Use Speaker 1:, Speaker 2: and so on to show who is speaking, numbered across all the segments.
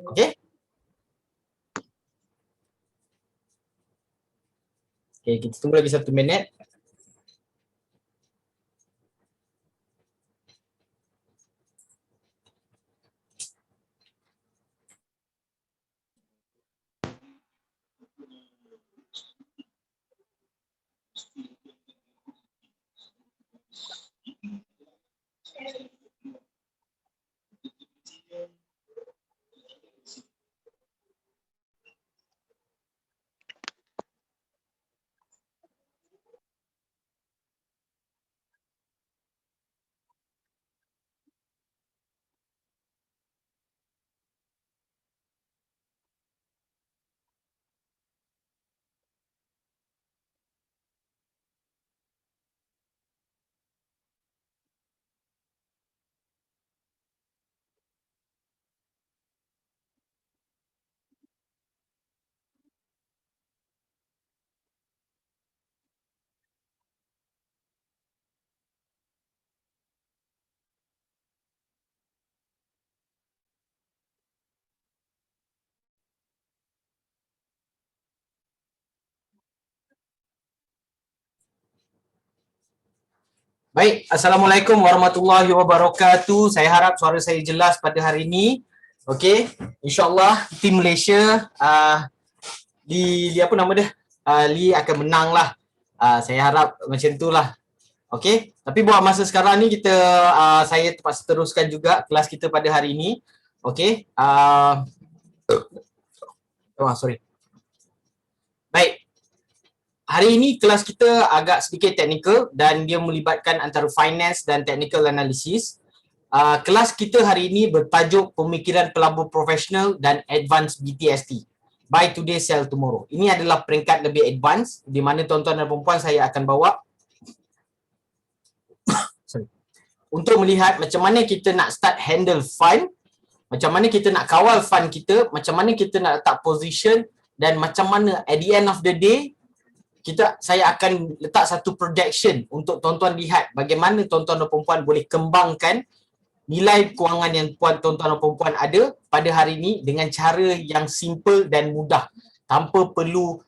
Speaker 1: Okey? Okey, kita tunggu lagi 1 minit. Baik, Assalamualaikum warahmatullahi wabarakatuh. Saya harap suara saya jelas pada hari ini. Okey, insyaAllah tim Malaysia di apa nama dia? Lee akan menang lah. Saya harap macam tu lah. Okey, tapi buat masa sekarang ni kita saya terpaksa teruskan juga kelas kita pada hari ini. Okey, sorry. Baik, hari ini kelas kita agak sedikit teknikal dan dia melibatkan antara finance dan technical analysis. Kelas kita hari ini bertajuk pemikiran pelabur profesional dan advanced BTST. Buy today, sell tomorrow. Ini adalah peringkat lebih advance di mana tuan-tuan dan perempuan saya akan bawa untuk melihat macam mana kita nak start handle fund, macam mana kita nak kawal fund kita, macam mana kita nak letak position dan macam mana at the end of the day saya akan letak satu projection untuk tuan-tuan lihat bagaimana tuan-tuan dan perempuan boleh kembangkan nilai kewangan yang tuan-tuan dan perempuan ada pada hari ini dengan cara yang simple dan mudah tanpa perlu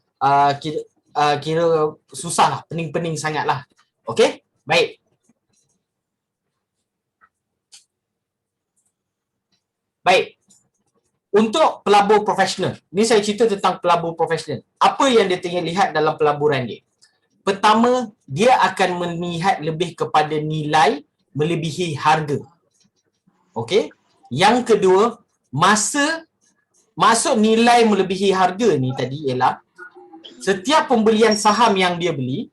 Speaker 1: kira susah lah, pening-pening sangat lah. Okey? Baik. Baik. Untuk pelabur profesional, ni saya cerita tentang pelabur profesional. Apa yang dia tengah lihat dalam pelaburan dia? Pertama, dia akan melihat lebih kepada nilai melebihi harga. Okey? Yang kedua, maksud nilai melebihi harga ni tadi ialah setiap pembelian saham yang dia beli,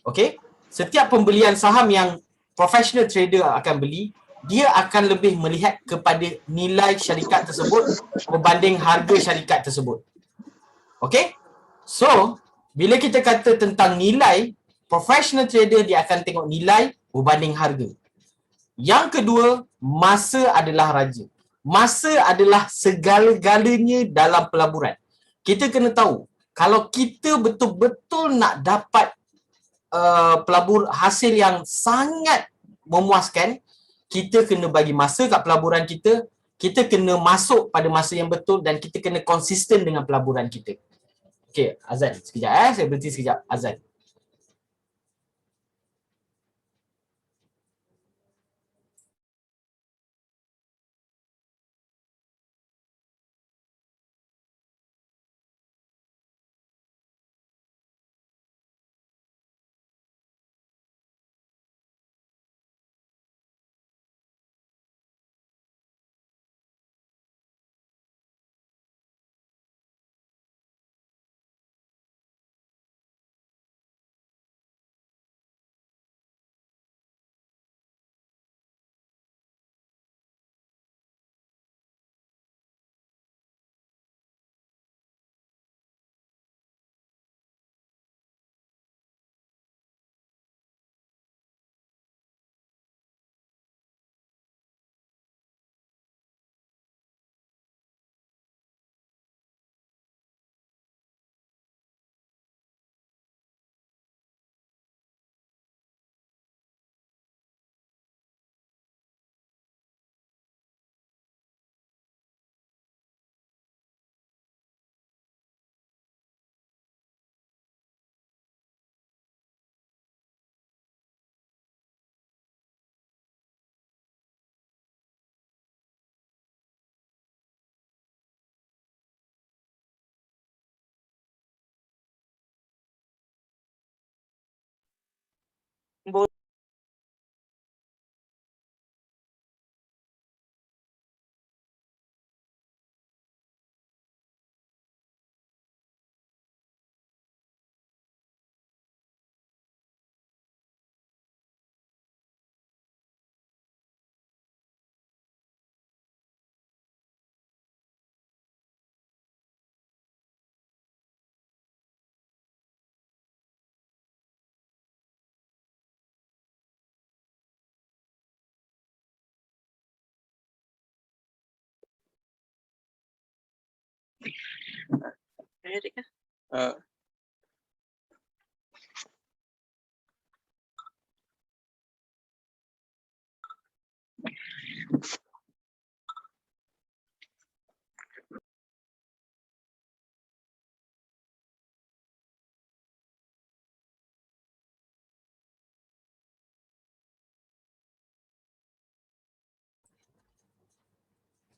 Speaker 1: okey? Setiap pembelian saham yang professional trader akan beli, dia akan lebih melihat kepada nilai syarikat tersebut berbanding harga syarikat tersebut. Okey? So, bila kita kata tentang nilai, professional trader dia akan tengok nilai berbanding harga. Yang kedua, masa adalah raja. Masa adalah segala-galanya dalam pelaburan. Kita kena tahu, kalau kita betul-betul nak dapat pelabur hasil yang sangat memuaskan, kita kena bagi masa kat pelaburan kita, kita kena masuk pada masa yang betul dan kita kena konsisten dengan pelaburan kita. Okey, azan sekejap saya berhenti sekejap, azan.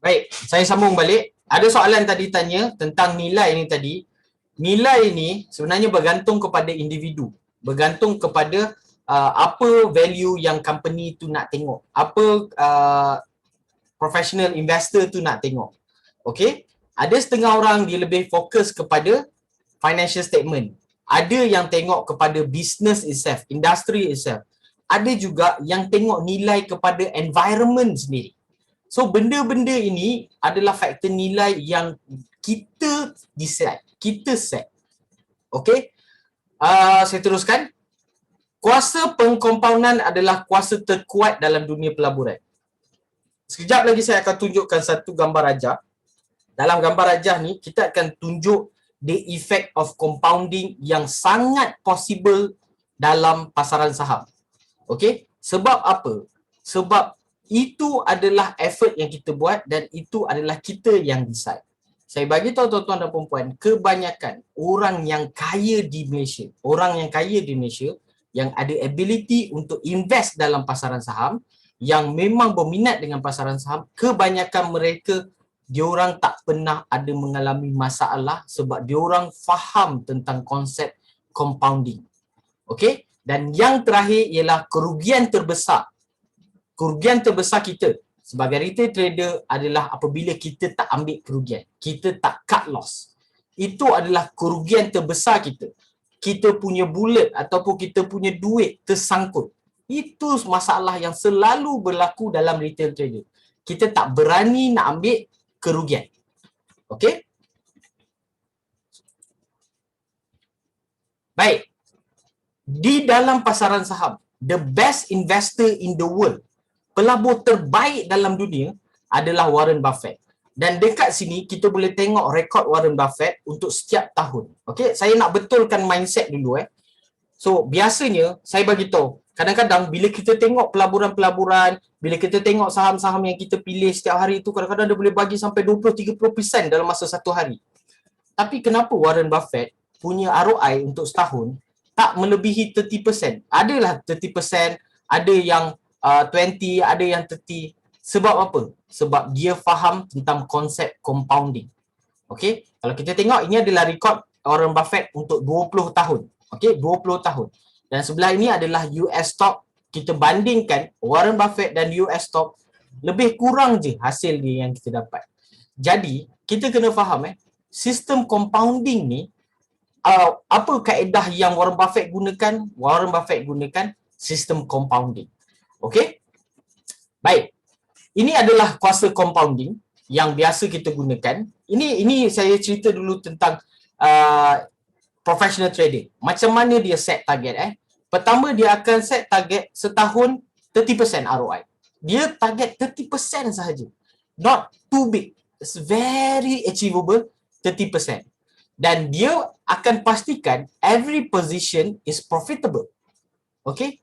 Speaker 1: Baik, saya sambung balik. Ada soalan tadi tanya tentang nilai ni tadi. Nilai ni sebenarnya bergantung kepada individu. Bergantung kepada apa value yang company tu nak tengok. Apa professional investor tu nak tengok. Okay? Ada setengah orang dia lebih fokus kepada financial statement. Ada yang tengok kepada business itself, industry itself. Ada juga yang tengok nilai kepada environment sendiri. So benda-benda ini adalah faktor nilai yang kita decide, kita set. Okay? Saya teruskan. Kuasa pengkompaunan adalah kuasa terkuat dalam dunia pelaburan. Sekejap lagi saya akan tunjukkan satu gambar rajah. Dalam gambar rajah ni, kita akan tunjuk the effect of compounding yang sangat possible dalam pasaran saham. Okay? Sebab apa? Sebab itu adalah effort yang kita buat dan itu adalah kita yang decide. Saya bagi tahu tuan-tuan dan puan-puan, kebanyakan orang yang kaya di Malaysia, yang ada ability untuk invest dalam pasaran saham, yang memang berminat dengan pasaran saham, kebanyakan mereka diorang tak pernah ada mengalami masalah sebab diorang faham tentang konsep compounding. Okey? Dan yang terakhir ialah kerugian terbesar. Kerugian terbesar kita sebagai retail trader adalah apabila kita tak ambil kerugian. Kita tak cut loss. Itu adalah kerugian terbesar kita. Kita punya bulat ataupun kita punya duit tersangkut. Itu masalah yang selalu berlaku dalam retail trader. Kita tak berani nak ambil kerugian. Okey? Baik. Di dalam pasaran saham, the best investor in the world, pelabur terbaik dalam dunia adalah Warren Buffett. Dan dekat sini kita boleh tengok rekod Warren Buffett untuk setiap tahun. Okey, saya nak betulkan mindset dulu So, biasanya saya bagi tahu, kadang-kadang bila kita tengok pelaburan-pelaburan, bila kita tengok saham-saham yang kita pilih setiap hari itu, kadang-kadang dia boleh bagi sampai 20-30% dalam masa satu hari. Tapi kenapa Warren Buffett punya ROI untuk setahun tak melebihi 30%? Adalah 30%, ada yang 20, ada yang 30. Sebab apa? Sebab dia faham tentang konsep compounding. Okey, kalau kita tengok ini adalah rekod Warren Buffett untuk 20 tahun. Okey, 20 tahun. Dan sebelah ini adalah US stock. Kita bandingkan Warren Buffett dan US stock, lebih kurang je hasil dia yang kita dapat. Jadi, kita kena faham sistem compounding ni, apa kaedah yang Warren Buffett gunakan? Warren Buffett gunakan sistem compounding. Okey? Baik. Ini adalah kuasa compounding yang biasa kita gunakan. Ini saya cerita dulu tentang professional trading. Macam mana dia set target Pertama dia akan set target setahun 30% ROI. Dia target 30% sahaja. Not too big. It's very achievable 30%. Dan dia akan pastikan every position is profitable. Okay?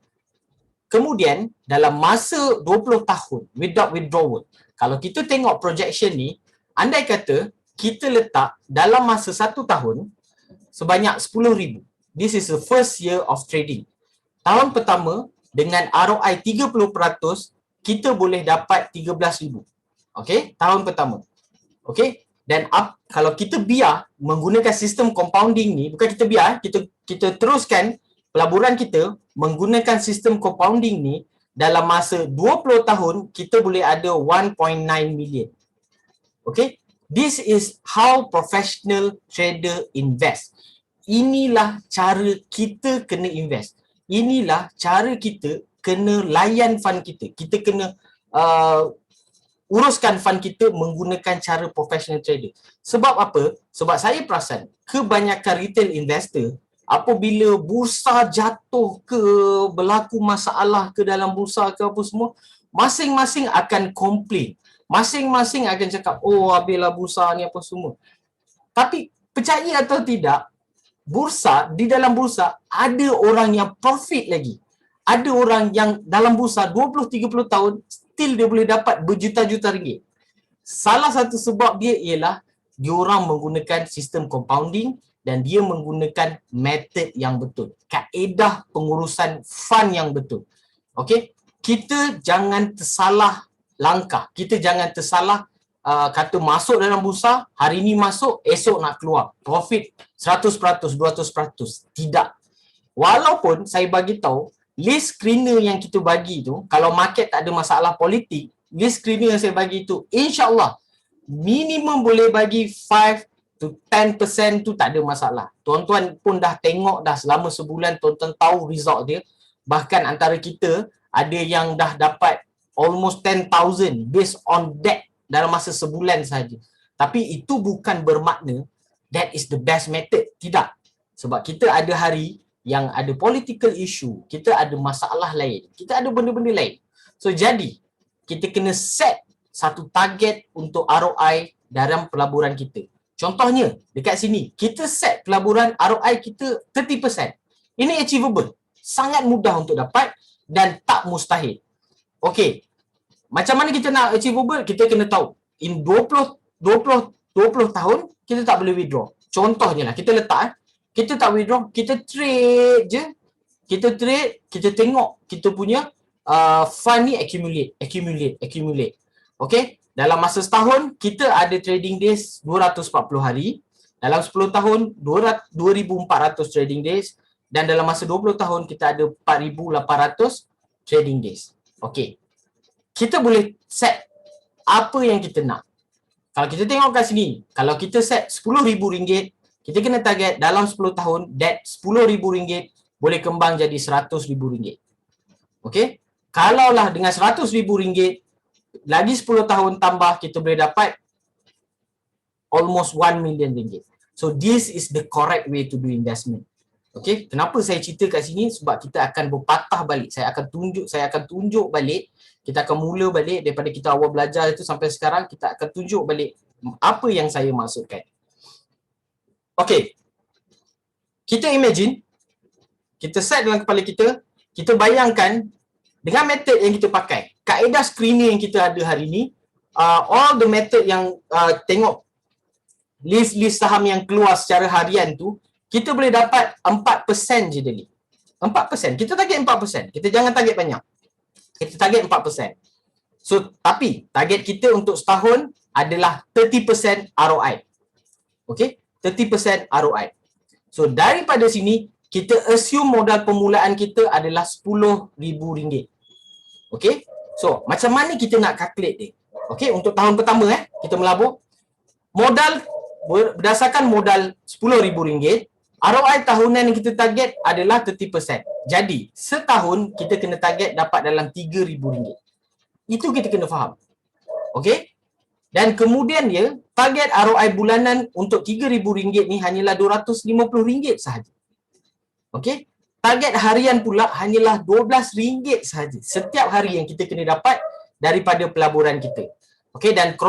Speaker 1: Kemudian dalam masa 20 tahun without withdrawal, kalau kita tengok projection ni, andai kata kita letak dalam masa 1 tahun sebanyak 10,000. This is the first year of trading. Tahun pertama dengan ROI 30%, kita boleh dapat 13,000. Okey, tahun pertama. Okey, dan kalau kita biar menggunakan sistem compounding ni, bukan kita biar, kita teruskan pelaburan kita menggunakan sistem compounding ni, dalam masa 20 tahun kita boleh ada 1.9 million. Okay, this is how professional trader invest. Inilah cara kita kena invest. Inilah cara kita kena layan fund kita. Kita kena uruskan fund kita menggunakan cara professional trader. Sebab apa? Sebab saya perasan kebanyakan retail investor apabila bursa jatuh ke, berlaku masalah ke dalam bursa ke apa semua, masing-masing akan komplain. Masing-masing akan cakap, oh habislah bursa ni apa semua. Tapi percaya atau tidak, bursa, di dalam bursa ada orang yang profit lagi. Ada orang yang dalam bursa 20-30 tahun still dia boleh dapat berjuta-juta ringgit. Salah satu sebab dia ialah diorang menggunakan sistem compounding dan dia menggunakan method yang betul. Kaedah pengurusan fund yang betul. Okey, kita jangan tersalah langkah. Kita jangan tersalah kata masuk dalam bursa, hari ni masuk, esok nak keluar. Profit 100%, 200%. Tidak. Walaupun saya bagi tahu, list screener yang kita bagi tu, kalau market tak ada masalah politik, list screener yang saya bagi tu, insyaAllah, minimum boleh bagi 5 to 10% tu tak ada masalah. Tuan-tuan pun dah tengok dah selama sebulan, tuan-tuan tahu result dia. Bahkan antara kita, ada yang dah dapat almost 10,000 based on that dalam masa sebulan saja. Tapi itu bukan bermakna that is the best method. Tidak. Sebab kita ada hari yang ada political issue, kita ada masalah lain, kita ada benda-benda lain. So jadi, kita kena set satu target untuk ROI dalam pelaburan kita. Contohnya, dekat sini, kita set pelaburan ROI kita 30%. Ini achievable. Sangat mudah untuk dapat dan tak mustahil. Okey. Macam mana kita nak achievable? Kita kena tahu. In 20 tahun, kita tak boleh withdraw. Contohnya lah, kita letak kita tak withdraw, kita trade je. Kita trade, kita tengok kita punya fund ni accumulate. Okay? Dalam masa setahun, kita ada trading days 240 hari. Dalam 10 tahun, 2,400 trading days. Dan dalam masa 20 tahun, kita ada 4,800 trading days. Okay. Kita boleh set apa yang kita nak. Kalau kita tengok kat sini, kalau kita set RM10,000, kita kena target dalam 10 tahun, that RM10,000 boleh kembang jadi RM100,000. Okay? Kalaulah dengan RM100,000, lagi 10 tahun tambah, kita boleh dapat almost RM1,000,000. So this is the correct way to do investment. Okay? Kenapa saya cerita kat sini? Sebab kita akan berpatah balik. Saya akan tunjuk balik. Kita akan mula balik daripada kita awal belajar itu sampai sekarang, kita akan tunjuk balik apa yang saya maksudkan. Okay. Kita imagine, kita set dalam kepala kita, kita bayangkan dengan method yang kita pakai, kaedah screening yang kita ada hari ni, all the method yang tengok list saham yang keluar secara harian tu, kita boleh dapat 4% je daily. 4%. Kita target 4%. Kita jangan target banyak. Kita target 4%. So, tapi target kita untuk setahun adalah 30% ROI. Okay? 30% ROI. So, daripada sini, kita assume modal permulaan kita adalah RM10,000. Okay? So, macam mana kita nak calculate dia? Okay? Untuk tahun pertama, kita melabur. Modal, berdasarkan modal RM10,000, ROI tahunan yang kita target adalah 30%. Jadi, setahun kita kena target dapat dalam RM3,000. Itu kita kena faham. Okey? Dan kemudian dia, target ROI bulanan untuk RM3,000 ni hanyalah RM250 sahaja. Okey? Target harian pula hanyalah RM12 sahaja. Setiap hari yang kita kena dapat daripada pelaburan kita. Okey? Dan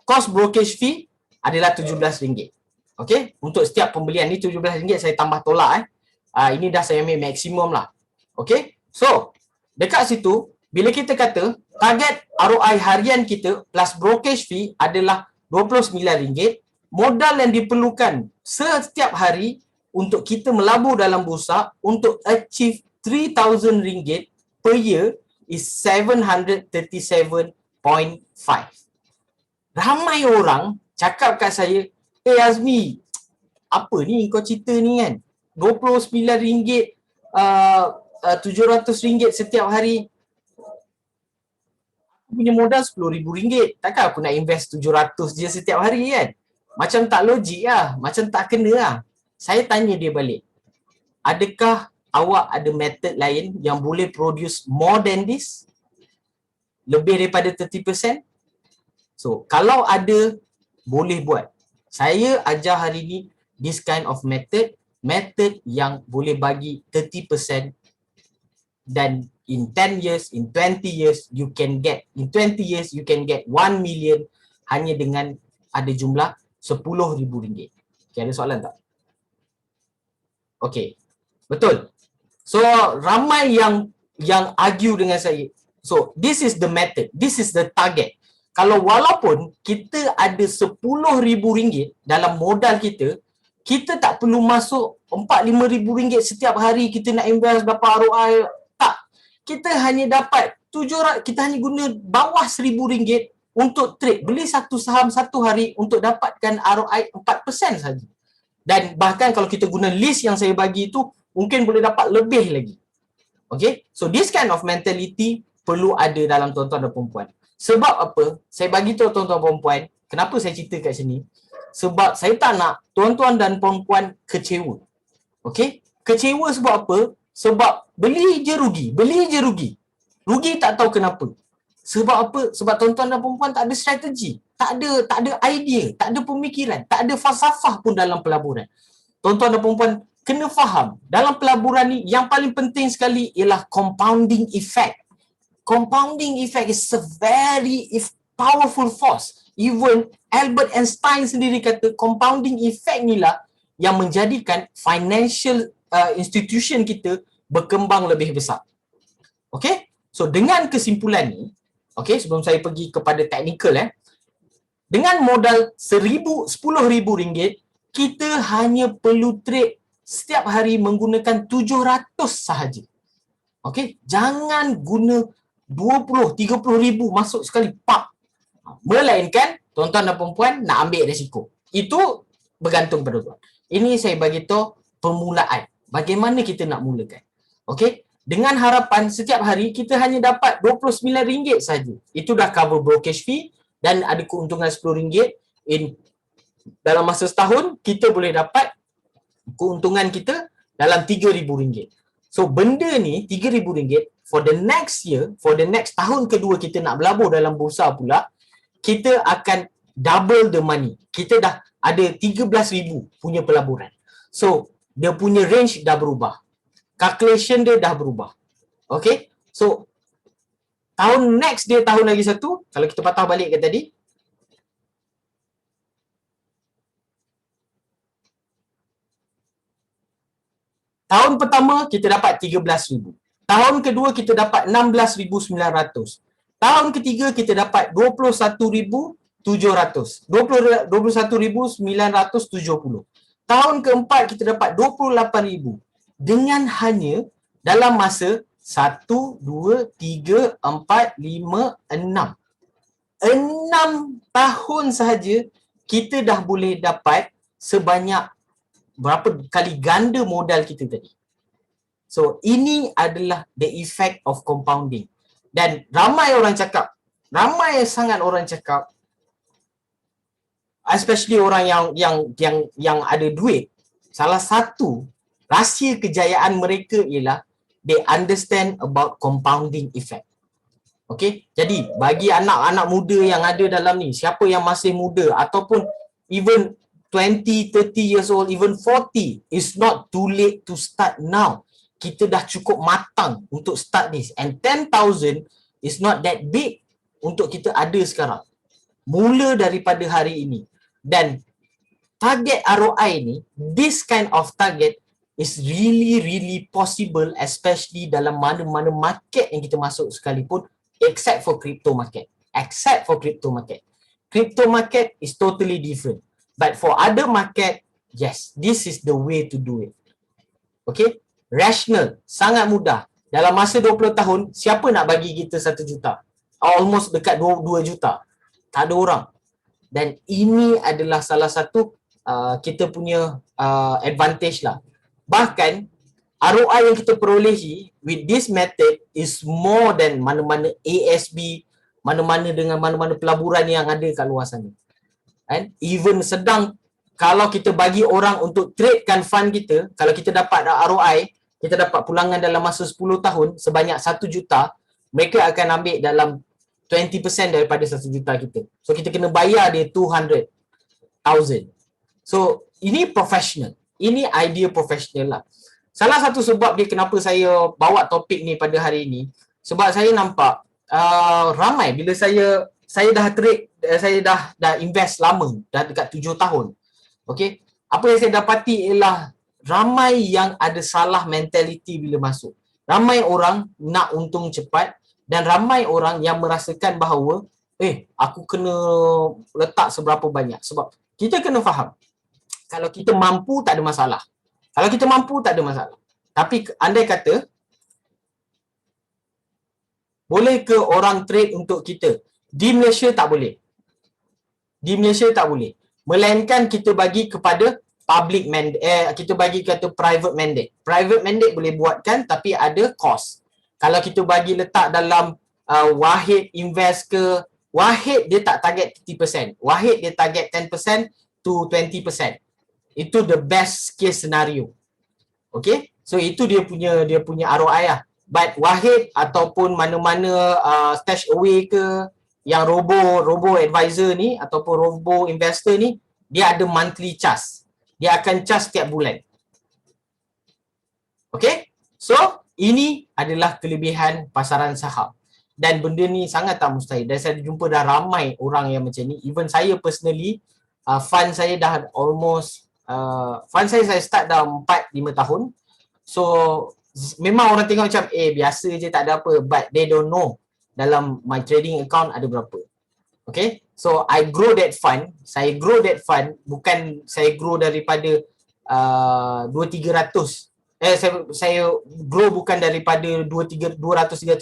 Speaker 1: cost brokerage fee adalah RM17. Okey, untuk setiap pembelian ni RM17 saya tambah tolak ini dah saya ambil maksimum lah. Okey. So, dekat situ bila kita kata target ROI harian kita plus brokerage fee adalah RM29, modal yang diperlukan setiap hari untuk kita melabur dalam bursa untuk achieve RM3,000 per year is 737.5. Ramai orang cakap kat saya, Azmi, apa ni kau cerita ni kan? RM29 RM700 setiap hari, aku punya modal RM10,000. Takkan aku nak invest 700 je setiap hari kan? Macam tak logik lah, macam tak kena lah. Saya tanya dia balik, adakah awak ada method lain yang boleh produce more than this? Lebih daripada 30%? So, kalau ada, boleh buat. Saya ajar hari ni this kind of method yang boleh bagi 30%, dan in 10 years, in 20 years, you can get 1 million hanya dengan ada jumlah RM10,000. Okay, ada soalan tak? Okay, betul. So, ramai yang argue dengan saya. So, this is the method. This is the target. Kalau walaupun kita ada RM10,000 dalam modal kita, kita tak perlu masuk RM4-5,000 setiap hari kita nak invest dapat ROI. Tak. Kita hanya dapat 700, kita hanya guna bawah RM1,000 untuk trade. Beli satu saham satu hari untuk dapatkan ROI 4% saja. Dan bahkan kalau kita guna list yang saya bagi itu, mungkin boleh dapat lebih lagi. Okay, so this kind of mentality perlu ada dalam tuan-tuan dan perempuan. Sebab apa? Saya bagi tahu tuan-tuan dan perempuan, kenapa saya cerita kat sini? Sebab saya tak nak tuan-tuan dan perempuan kecewa. Okay, kecewa sebab apa? Sebab beli je rugi. Rugi tak tahu kenapa. Sebab apa? Sebab tuan-tuan dan perempuan tak ada strategi, tak ada idea, tak ada pemikiran, tak ada falsafah pun dalam pelaburan. Tuan-tuan dan perempuan kena faham, dalam pelaburan ni yang paling penting sekali ialah compounding effect. Compounding effect is a very powerful force. Even Albert Einstein sendiri kata compounding effect ni lah yang menjadikan financial institution kita berkembang lebih besar. Okay? So dengan kesimpulan ni, okay, sebelum saya pergi kepada teknikal, dengan modal RM10,000, kita hanya perlu trade setiap hari menggunakan 700 sahaja. Okay, jangan guna 20-30 ribu masuk sekali, pak. Melainkan tuan-tuan dan perempuan nak ambil risiko. Itu bergantung pada tuan. Ini saya bagi tahu permulaan. Bagaimana kita nak mulakan. Okay, dengan harapan setiap hari kita hanya dapat RM29 saja. Itu dah cover brokerage fee dan ada keuntungan RM10. Dalam masa setahun kita boleh dapat keuntungan kita dalam RM3,000. So benda ni RM3,000 for the next year, for the next tahun kedua kita nak berlabur dalam bursa pula, kita akan double the money. Kita dah ada 13,000 punya pelaburan. So dia punya range dah berubah. Calculation dia dah berubah. Okay, so tahun next dia tahun lagi satu, kalau kita patah balik ke tadi, tahun pertama kita dapat 13,000. Tahun kedua kita dapat 16,900. Tahun ketiga kita dapat 21,700. 21,970. Tahun keempat kita dapat 28,000. Dengan hanya dalam masa 1, 2, 3, 4, 5, 6. 6 tahun sahaja kita dah boleh dapat sebanyak berapa kali ganda modal kita tadi. So ini adalah the effect of compounding. Dan ramai sangat orang cakap, especially orang yang ada duit, salah satu rahsia kejayaan mereka ialah they understand about compounding effect. Okay, jadi bagi anak-anak muda yang ada dalam ni, siapa yang masih muda ataupun even 20, 30 years old, even 40, it's not too late to start now. Kita dah cukup matang untuk start this. And 10,000 is not that big untuk kita ada sekarang. Mula daripada hari ini. Dan target ROI ni, this kind of target is really possible, especially dalam mana-mana market yang kita masuk sekalipun, except for crypto market. Crypto market is totally different. But for other market, yes, this is the way to do it. Okay? Rational, sangat mudah. Dalam masa 20 tahun, siapa nak bagi kita 1 juta? Almost dekat 2 juta. Tak ada orang. Dan ini adalah salah satu kita punya advantage lah. Bahkan, ROI yang kita perolehi with this method is more than mana-mana ASB, mana-mana dengan mana-mana pelaburan yang ada kat luar sana. And even sedang kalau kita bagi orang untuk tradekan fund kita, kalau kita dapat ROI, kita dapat pulangan dalam masa 10 tahun sebanyak 1 juta, mereka akan ambil dalam 20% daripada 1 juta kita. So kita kena bayar dia 200,000. So ini professional. Ini idea professional lah. Salah satu sebab dia kenapa saya bawa topik ni pada hari ini, sebab saya nampak ramai bila saya dah trade, saya dah invest lama, dah dekat 7 tahun. Okey, apa yang saya dapati ialah ramai yang ada salah mentality bila masuk. Ramai orang nak untung cepat dan ramai orang yang merasakan bahawa aku kena letak seberapa banyak. Sebab kita kena faham, kalau kita mampu tak ada masalah. Kalau kita mampu tak ada masalah. Tapi andai kata boleh ke orang trade untuk kita? Di Malaysia tak boleh. Di Malaysia tak boleh. Melainkan kita bagi kepada public mandate, kita bagi kata private mandate. Private mandate boleh buatkan tapi ada cost. Kalau kita bagi letak dalam Wahid invest ke, Wahid dia tak target 50%. Wahid dia target 10% to 20%. Itu the best case scenario. Okay? So itu dia punya ROI lah. But Wahid ataupun mana-mana stash away ke, yang robo advisor ni ataupun robo investor ni, dia ada monthly charge. Dia akan charge setiap bulan. Okay? So ini adalah kelebihan pasaran saham. Dan benda ni sangat tak mustahil. Dan saya jumpa dah ramai orang yang macam ni. Even saya personally, fund saya dah almost, fund saya start dah 4-5 tahun. So memang orang tengok macam biasa je, tak ada apa, but they don't know dalam my trading account ada berapa. Okay, so I grow that fund. Saya grow that fund, bukan saya grow daripada 200-300. Saya grow bukan daripada 200-300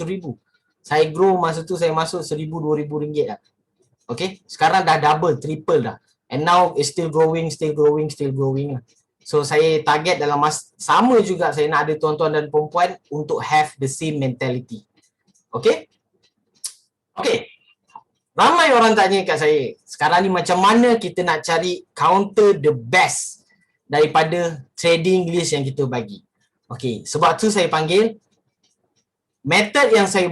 Speaker 1: ribu. Saya grow masa tu saya masuk 1,000-2,000 ringgit lah. Okay, sekarang dah double, triple dah. And now it's still growing lah. So saya target dalam sama juga, saya nak ada tuan-tuan dan perempuan untuk have the same mentality. Okay? Okay. Ramai orang tanya kat saya, sekarang ni macam mana kita nak cari counter the best daripada trading list yang kita bagi. Okay, sebab tu saya panggil method yang saya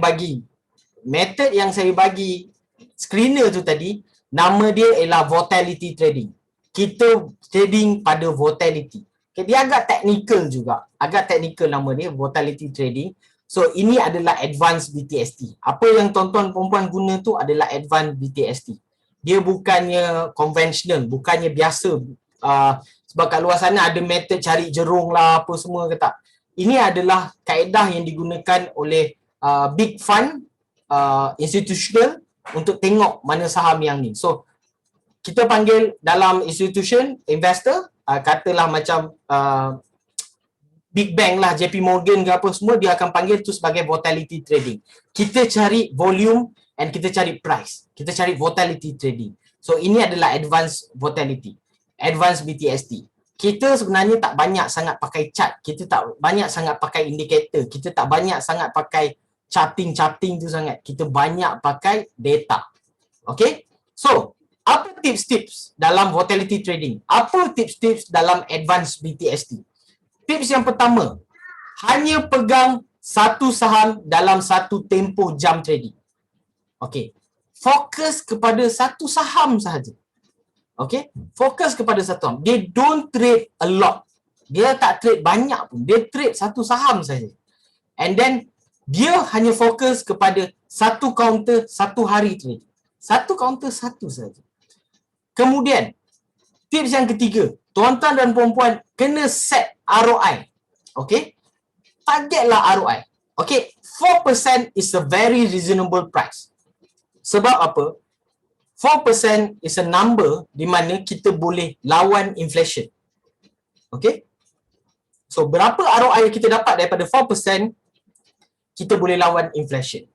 Speaker 1: bagi screener tu tadi, nama dia ialah volatility trading. Kita trading pada volatility. Okay, dia agak technical juga. Agak technical nama dia, volatility trading. So ini adalah advanced BTST. Apa yang tuan-tuan perempuan guna tu adalah advanced BTST. Dia bukannya conventional, bukannya biasa. Sebab kat luar sana ada method cari jerung lah, apa semua ke tak. Ini adalah kaedah yang digunakan oleh big fund, institutional, untuk tengok mana saham yang ni. So kita panggil dalam institution, investor, katalah macam big bank lah, JP Morgan ke apa semua, dia akan panggil tu sebagai volatility trading. Kita cari volume and kita cari price. Kita cari volatility trading. So ini adalah advanced volatility, advanced BTST. Kita sebenarnya tak banyak sangat pakai chart, kita tak banyak sangat pakai indikator, kita tak banyak sangat pakai charting tu sangat. Kita banyak pakai data. Okay? So apa tips-tips dalam volatility trading? Apa tips-tips dalam advanced BTST? Tips yang pertama, hanya pegang satu saham dalam satu tempoh jam trading. Okey. Fokus kepada satu saham sahaja. Okey? Fokus kepada satu saham. Dia don't trade a lot. Dia tak trade banyak pun. Dia trade satu saham saja. And then dia hanya fokus kepada satu counter satu hari trading. Satu counter satu saja. Kemudian, tips yang ketiga, tuan-tuan dan perempuan kena set ROI. Okay? Targetlah ROI. Okay? 4% is a very reasonable price. Sebab apa? 4% is a number di mana kita boleh lawan inflation. Okay? So, berapa ROI kita dapat daripada 4%, kita boleh lawan inflation.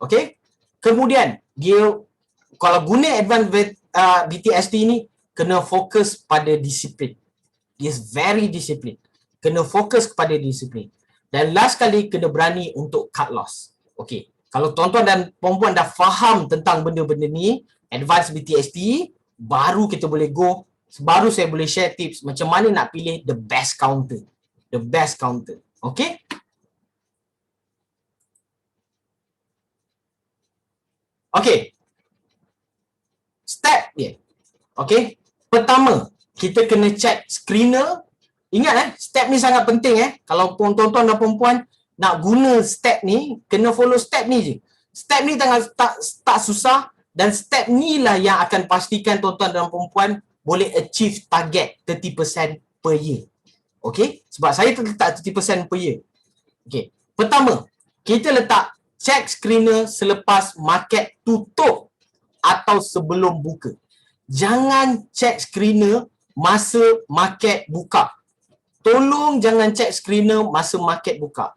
Speaker 1: Okay? Kemudian, dia kalau guna advanced BTST ni, kena fokus pada disiplin. He is very disciplined. kena fokus kepada disiplin. Dan last kali, kena berani untuk cut loss. Okey, kalau tuan-tuan dan puan-puan dah faham tentang benda-benda ni, advanced BTST, baru kita boleh go, baru saya boleh share tips macam mana nak pilih the best counter. The best counter. Okey? Okey. Step dia. Okey. Pertama, kita kena check screener. Ingat step ni sangat penting Kalau tuan-tuan dan puan-puan nak guna step ni, kena follow step ni je. Step ni tak susah dan step ni lah yang akan pastikan tuan-tuan dan puan-puan boleh achieve target 30% per year. Okey? Sebab saya letak 30% per year. Okey. Pertama, kita letak check screener selepas market tutup atau sebelum buka. Jangan check screener masa market buka. Tolong jangan check screener masa market buka.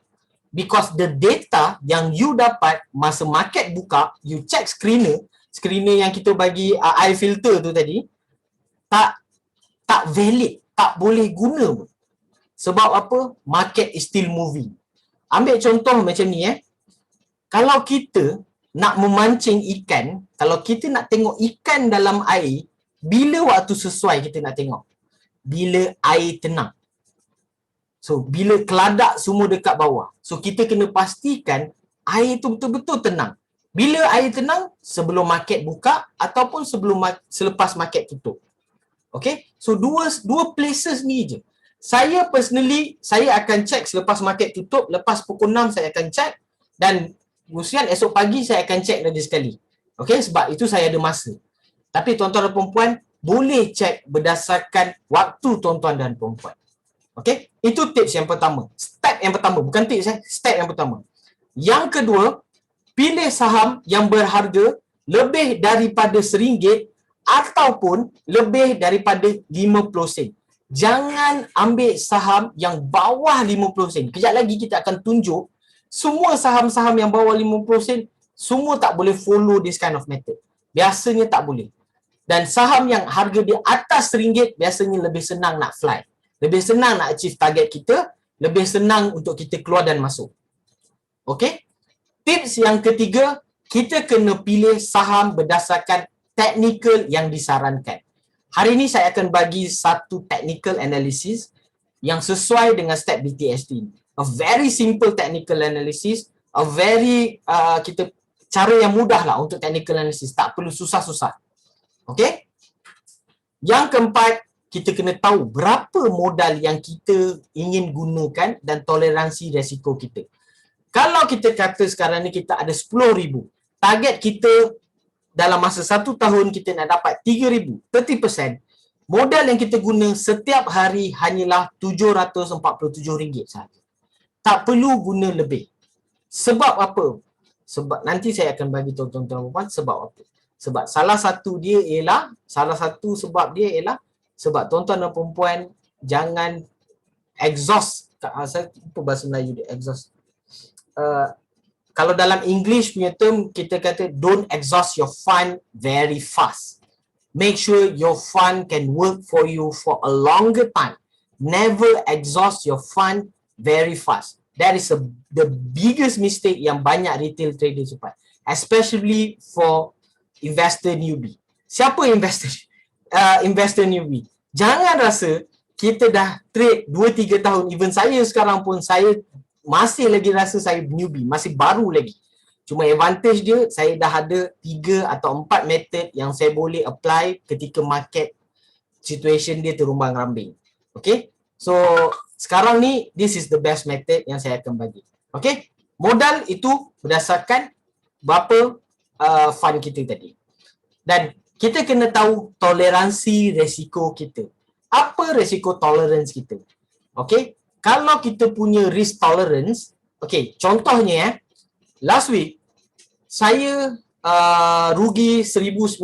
Speaker 1: Because the data yang you dapat masa market buka, you check screener yang kita bagi eye filter tu tadi, tak valid, tak boleh guna pun. Sebab apa? Market is still moving. Ambil contoh macam ni Kalau kita nak memancing ikan, kalau kita nak tengok ikan dalam air, bila waktu sesuai kita nak tengok? Bila air tenang. So, bila keladak semua dekat bawah. So, kita kena pastikan air tu betul-betul tenang. Bila air tenang? Sebelum market buka ataupun selepas market tutup. Okay? So, dua places ni je. Saya personally, saya akan check selepas market tutup. Lepas pukul 6 saya akan check. Dan kemudian esok pagi saya akan check lagi sekali. Okay? Sebab itu saya ada masa. Tapi tuan-tuan dan puan-puan, boleh check berdasarkan waktu tuan-tuan dan puan-puan. Okey, itu tips yang pertama. Step yang pertama, bukan tips step yang pertama. Yang kedua, pilih saham yang berharga lebih daripada RM1 ataupun lebih daripada 50 sen. Jangan ambil saham yang bawah 50 sen. Kejap lagi kita akan tunjuk semua saham-saham yang bawah 50 sen semua tak boleh follow this kind of method. Biasanya tak boleh. Dan saham yang harga di atas RM1 biasanya lebih senang nak fly. Lebih senang nak achieve target kita, lebih senang untuk kita keluar dan masuk. Okey? Tips yang ketiga, kita kena pilih saham berdasarkan technical yang disarankan. Hari ini saya akan bagi satu technical analysis yang sesuai dengan step BTST. A very simple technical analysis, a very cara yang mudah lah untuk technical analysis, tak perlu susah-susah. Okey? Yang keempat, kita kena tahu berapa modal yang kita ingin gunakan dan toleransi resiko kita. Kalau kita kata sekarang ni kita ada RM10,000, target kita dalam masa 1 tahun kita nak dapat RM3,000, 30%, modal yang kita guna setiap hari hanyalah RM747 sahaja. Tak perlu guna lebih. Sebab apa? Sebab nanti saya akan bagi tuan-tuan dan puan sebab apa. Sebab salah satu sebab dia ialah sebab tuan-tuan dan perempuan jangan exhaust. Saya lupa bahasa Melayu dia, exhaust. Kalau dalam English punya term, kita kata don't exhaust your fund very fast. Make sure your fund can work for you for a longer time. Never exhaust your fund very fast. That is the biggest mistake yang banyak retail trader buat. Especially for investor newbie. Siapa investor newbie? Jangan rasa kita dah trade 2-3 tahun. Even saya sekarang pun, saya masih lagi rasa saya newbie. Masih baru lagi. Cuma advantage dia, saya dah ada 3 atau 4 method yang saya boleh apply ketika market situation dia terumbang rambing. Okay? So, sekarang ni, this is the best method yang saya akan bagi. Okay? Modal itu berdasarkan berapa fund kita tadi. Dan kita kena tahu toleransi resiko kita. Apa resiko tolerance kita? Okay? Kalau kita punya risk tolerance, okay, contohnya last week, saya rugi 1,900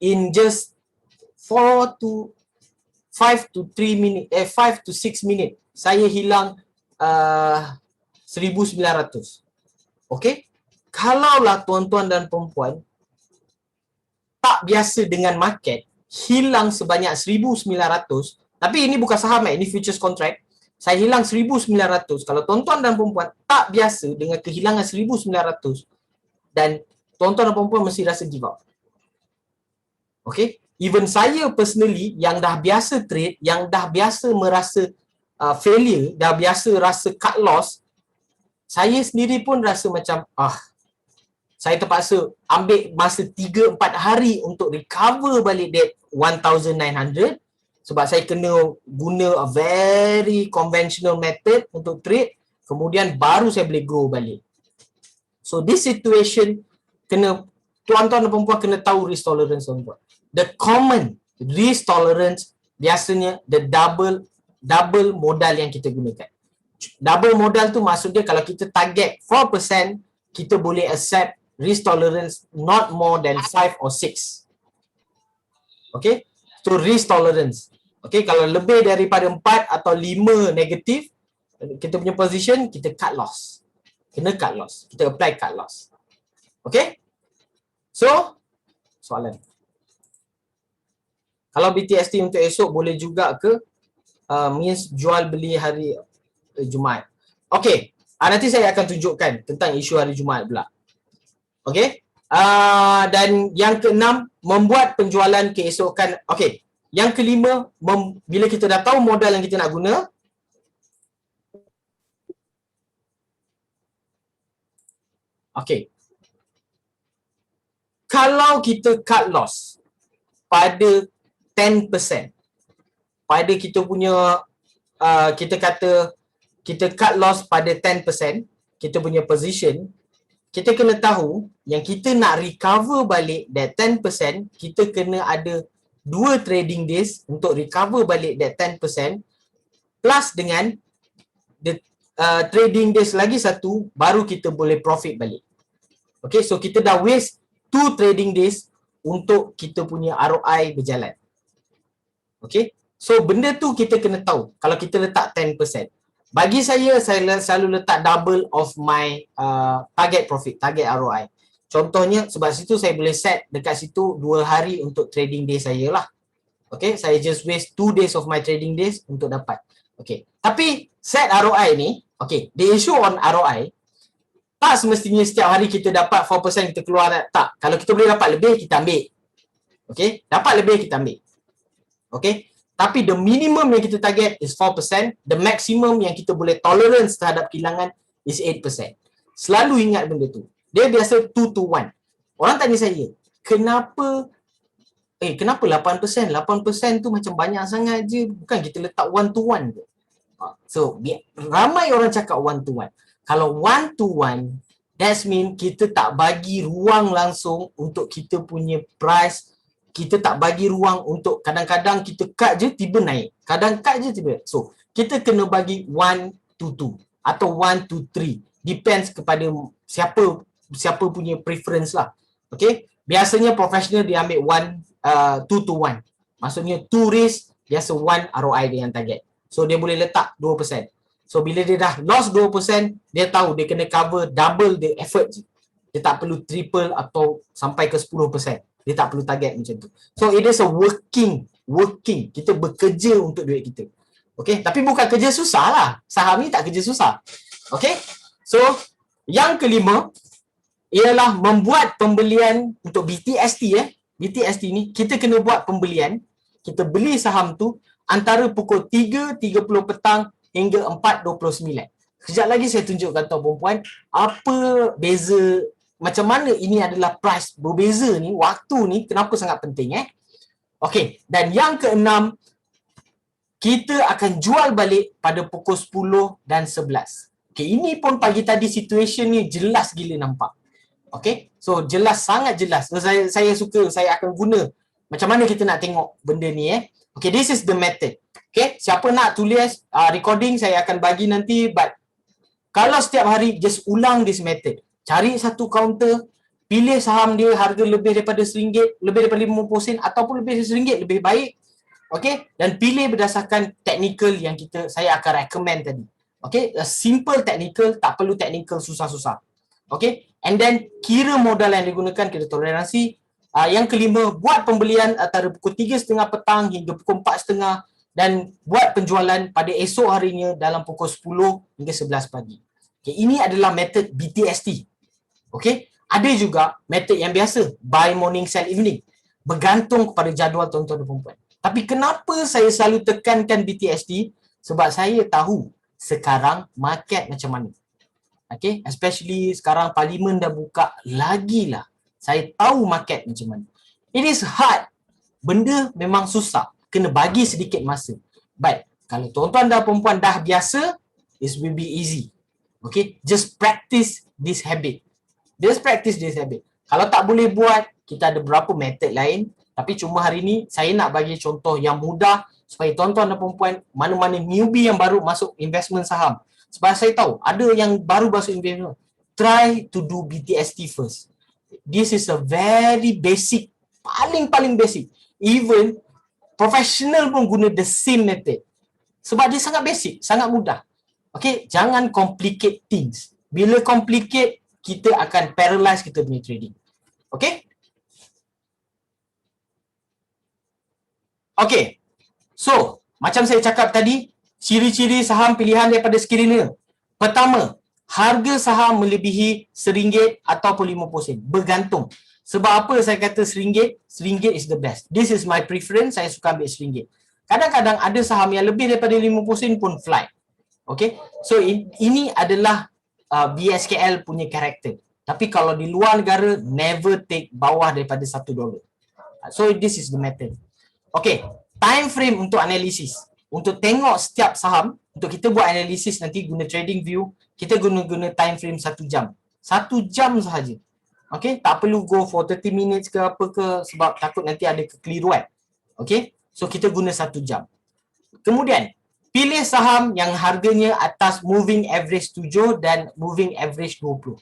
Speaker 1: in just 5 to 6 minit. Saya hilang 1,900. Okay? Kalaulah tuan-tuan dan perempuan tak biasa dengan market, hilang sebanyak 1,900, Tapi ini bukan saham ini futures contract. Saya hilang 1,900. Kalau tuan-tuan dan perempuan tak biasa dengan kehilangan 1,900 dan tuan-tuan dan perempuan mesti rasa give up. Okay? Even saya personally yang dah biasa trade, yang dah biasa merasa failure, dah biasa rasa cut loss, saya sendiri pun rasa macam saya terpaksa ambil masa 3-4 hari untuk recover balik that 1,900 sebab saya kena guna a very conventional method untuk trade, kemudian baru saya boleh grow balik. So this situation kena tuan-tuan dan perempuan kena tahu risk tolerance tuan-tuan. The common risk tolerance biasanya the double modal yang kita gunakan. Double modal tu maksudnya kalau kita target 4%, kita boleh accept risk tolerance not more than 5 or 6. Okay? So risk tolerance. Okay, kalau lebih daripada 4 atau 5 negatif, kita punya position, kita cut loss. Kena cut loss. Kita apply cut loss. Okay? So, soalan. Kalau BTST untuk esok boleh juga ke means jual beli hari Jumaat. Okay, nanti saya akan tunjukkan tentang isu hari Jumaat pula. Okay, dan yang keenam, membuat penjualan keesokan. Okay, yang kelima, bila kita dah tahu modal yang kita nak guna, okay, kalau kita cut loss pada 10%, pada kita punya kita kata kita cut loss pada 10%, kita punya position, kita kena tahu yang kita nak recover balik that 10%, kita kena ada 2 trading days untuk recover balik that 10%, plus dengan the trading days lagi satu, baru kita boleh profit balik. Okay, so kita dah waste 2 trading days untuk kita punya ROI berjalan. Okay, so benda tu kita kena tahu kalau kita letak 10%. Bagi saya selalu letak double of my target profit, target ROI. Contohnya, sebab situ saya boleh set dekat situ 2 hari untuk trading day saya lah. Okay, saya just waste 2 days of my trading days untuk dapat. Okay, tapi set ROI ni, okay, the issue on ROI, tak semestinya setiap hari kita dapat 4% kita keluar, tak. Kalau kita boleh dapat lebih, kita ambil. Okay, dapat lebih, kita ambil. Okay, tapi the minimum yang kita target is 4%, the maximum yang kita boleh tolerance terhadap kehilangan is 8%. Selalu ingat benda tu. Dia biasa 2 to 1. Orang tanya saya, kenapa 8%? 8% tu macam banyak sangat je. Bukan kita letak 1 to 1 ke? So, ramai orang cakap 1 to 1. Kalau 1 to 1, that mean kita tak bagi ruang langsung untuk kita punya price. Kita tak bagi ruang untuk kadang-kadang kita cut je tiba naik. Kadang cut je tiba. So, kita kena bagi 1 to 2 atau 1 to 3. Depends kepada siapa punya preference lah. Okay. Biasanya professional dia ambil 2 to 1. Maksudnya 2 risk, biasa 1 ROI dia yang target. So, dia boleh letak 2%. So, bila dia dah lost 2%, dia tahu dia kena cover double the effort je. Dia tak perlu triple atau sampai ke 10%. Dia tak perlu target macam tu. So it is a working. Kita bekerja untuk duit kita. Okay, tapi bukan kerja susah lah. Saham ni tak kerja susah. Okay, so yang kelima ialah membuat pembelian untuk BTST. BTST ni kita kena buat pembelian. Kita beli saham tu antara pukul 3.30 petang hingga 4.29. Sekejap lagi saya tunjukkan tuan perempuan apa beza, macam mana ini adalah price berbeza ni, waktu ni kenapa sangat penting. Okey, dan yang keenam, kita akan jual balik pada pukul 10 dan 11. Okey, ini pun pagi tadi situation ni jelas gila nampak. Okey, so jelas, sangat jelas. So, saya suka, saya akan guna macam mana kita nak tengok benda ni. Okey, this is the method. Okey, siapa nak tulis recording saya akan bagi nanti, but kalau setiap hari just ulang this method. Cari satu kaunter, pilih saham dia harga lebih daripada RM1, lebih daripada 50 sen ataupun lebih dari RM1 lebih baik. Okey, dan pilih berdasarkan technical yang saya akan recommend tadi. Okey, a simple technical, tak perlu technical susah-susah. Okey, and then kira modal yang digunakan, kira toleransi. Yang kelima, buat pembelian antara pukul 3.30 petang hingga pukul 4.30 dan buat penjualan pada esok harinya dalam pukul 10 hingga 11 pagi. Okay, ini adalah metod BTST. Okay, ada juga metod yang biasa, buy morning sell evening, bergantung kepada jadual tuan-tuan dan puan-puan. Tapi kenapa saya selalu tekankan BTST? Sebab saya tahu sekarang market macam mana. Okay, especially sekarang parlimen dah buka lagi lah. Saya tahu market macam mana. It is hard. Benda memang susah. Kena bagi sedikit masa. But kalau tuan-tuan dan perempuan dah biasa, it will be easy. Okay, just practice this habit. Just practice this habit. Kalau tak boleh buat, kita ada beberapa method lain. Tapi cuma hari ni saya nak bagi contoh yang mudah supaya tuan-tuan dan perempuan, mana-mana newbie yang baru masuk investment saham. Sebab saya tahu ada yang baru masuk investment. Try to do BTST first. This is a very basic, paling basic. Even professional pun guna the same method. Sebab dia sangat basic, sangat mudah. Okay, jangan complicate things. Bila complicate, kita akan paralyze kita punya trading. Okay? Okay. So, macam saya cakap tadi, ciri-ciri saham pilihan daripada Skirina. Pertama, harga saham melebihi RM1 ataupun 50 sen. Bergantung. Sebab apa saya kata RM1? RM1 is the best. This is my preference. Saya suka ambil RM1. Kadang-kadang ada saham yang lebih daripada 50 sen pun fly. Okay. So, ini adalah BSKL punya karakter. Tapi kalau di luar negara, never take bawah daripada $1. So, this is the method. Okay. Time frame untuk analisis. Untuk tengok setiap saham, untuk kita buat analisis nanti guna trading view, kita guna time frame 1 jam. 1 jam sahaja. Okay, tak perlu go for 30 minutes ke apa ke sebab takut nanti ada kekeliruan. Okay, so kita guna 1 jam. Kemudian, pilih saham yang harganya atas moving average 7 dan moving average 20.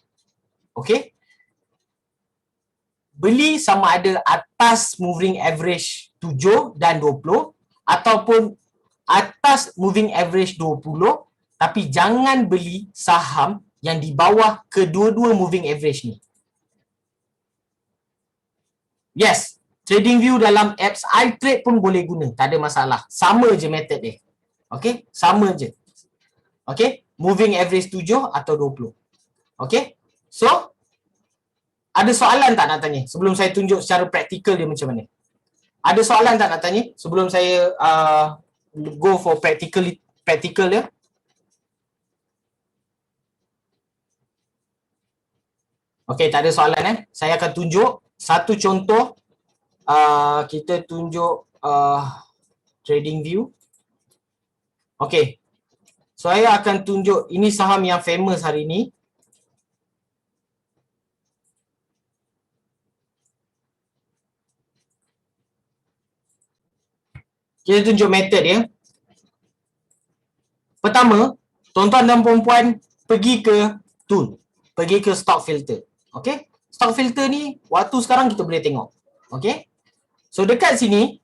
Speaker 1: Okay. Beli sama ada atas moving average 7 dan 20 ataupun atas moving average 20, tapi jangan beli saham yang di bawah kedua-dua moving average ni. Yes, trading view dalam apps iTrade pun boleh guna, tak ada masalah. Sama je method dia. Okay, sama je. Okay, moving average 7 atau 20. Okay, so ada soalan tak nak tanya sebelum saya tunjuk secara praktikal dia macam mana? Ada soalan tak nak tanya sebelum saya go for practical dia? Okey, tak ada soalan Saya akan tunjuk satu contoh. Kita tunjuk trading view. Okey. Saya akan tunjuk ini saham yang famous hari ni. Kita tunjuk method dia. Pertama, tuan-tuan dan puan-puan pergi ke tool. Pergi ke stock filter. Okay. Stock filter ni waktu sekarang kita boleh tengok. Okay. So dekat sini,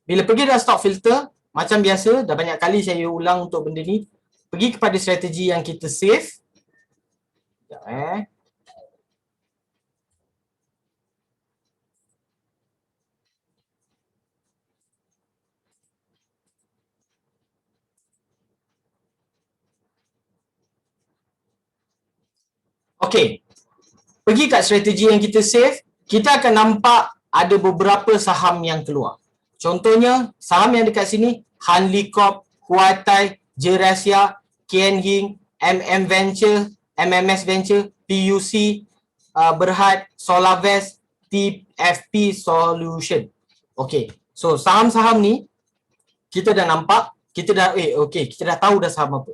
Speaker 1: bila pergi dalam stock filter, macam biasa, dah banyak kali saya ulang untuk benda ni. Pergi kepada strategi yang kita save. Sekejap Okey. Pergi kat strategi yang kita save, kita akan nampak ada beberapa saham yang keluar. Contohnya, saham yang dekat sini, Hanli Corp, Huatai, Jerasia, Kian Hing, MM Venture, MMS Venture, PUC, Berhad, Solarvest, TFP Solution. Okey. So, saham-saham ni, kita dah nampak, kita dah tahu dah saham apa.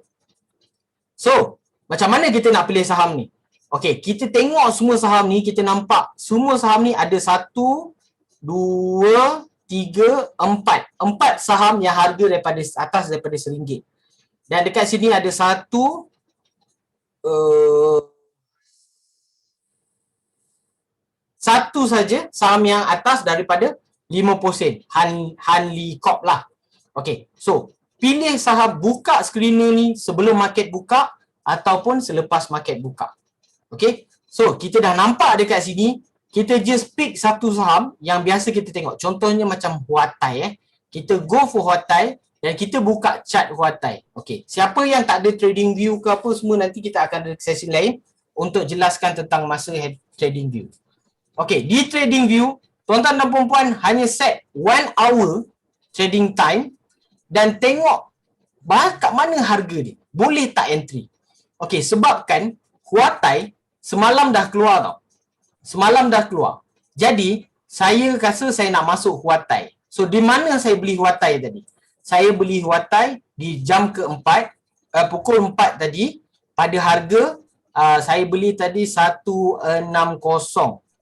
Speaker 1: So, macam mana kita nak pilih saham ni? Okey, kita tengok semua saham ni, kita nampak semua saham ni ada 1, 2, 3, 4. 4 saham yang harga daripada atas daripada RM1. Dan dekat sini ada satu saja saham yang atas daripada 50 sen. Hanli Corp lah. Okey, so pilih saham, buka screener ni sebelum market buka ataupun selepas market buka. Okay, so kita dah nampak dekat sini, kita just pick satu saham yang biasa kita tengok. Contohnya macam Huatai Kita go for Huatai dan kita buka chart Huatai. Okey, siapa yang tak ada trading view ke apa semua, nanti kita akan ada sesi lain untuk jelaskan tentang masa trading view. Okey, di trading view, tuan-tuan dan puan-puan hanya set 1 hour trading time dan tengok kat mana harga dia. Boleh tak entry? Okey, sebabkan Huatai semalam dah keluar tau. Semalam dah keluar. Jadi, saya rasa saya nak masuk Huatai. So, di mana saya beli Huatai tadi? Saya beli Huatai di jam keempat, pukul 4 tadi, pada harga saya beli tadi 160.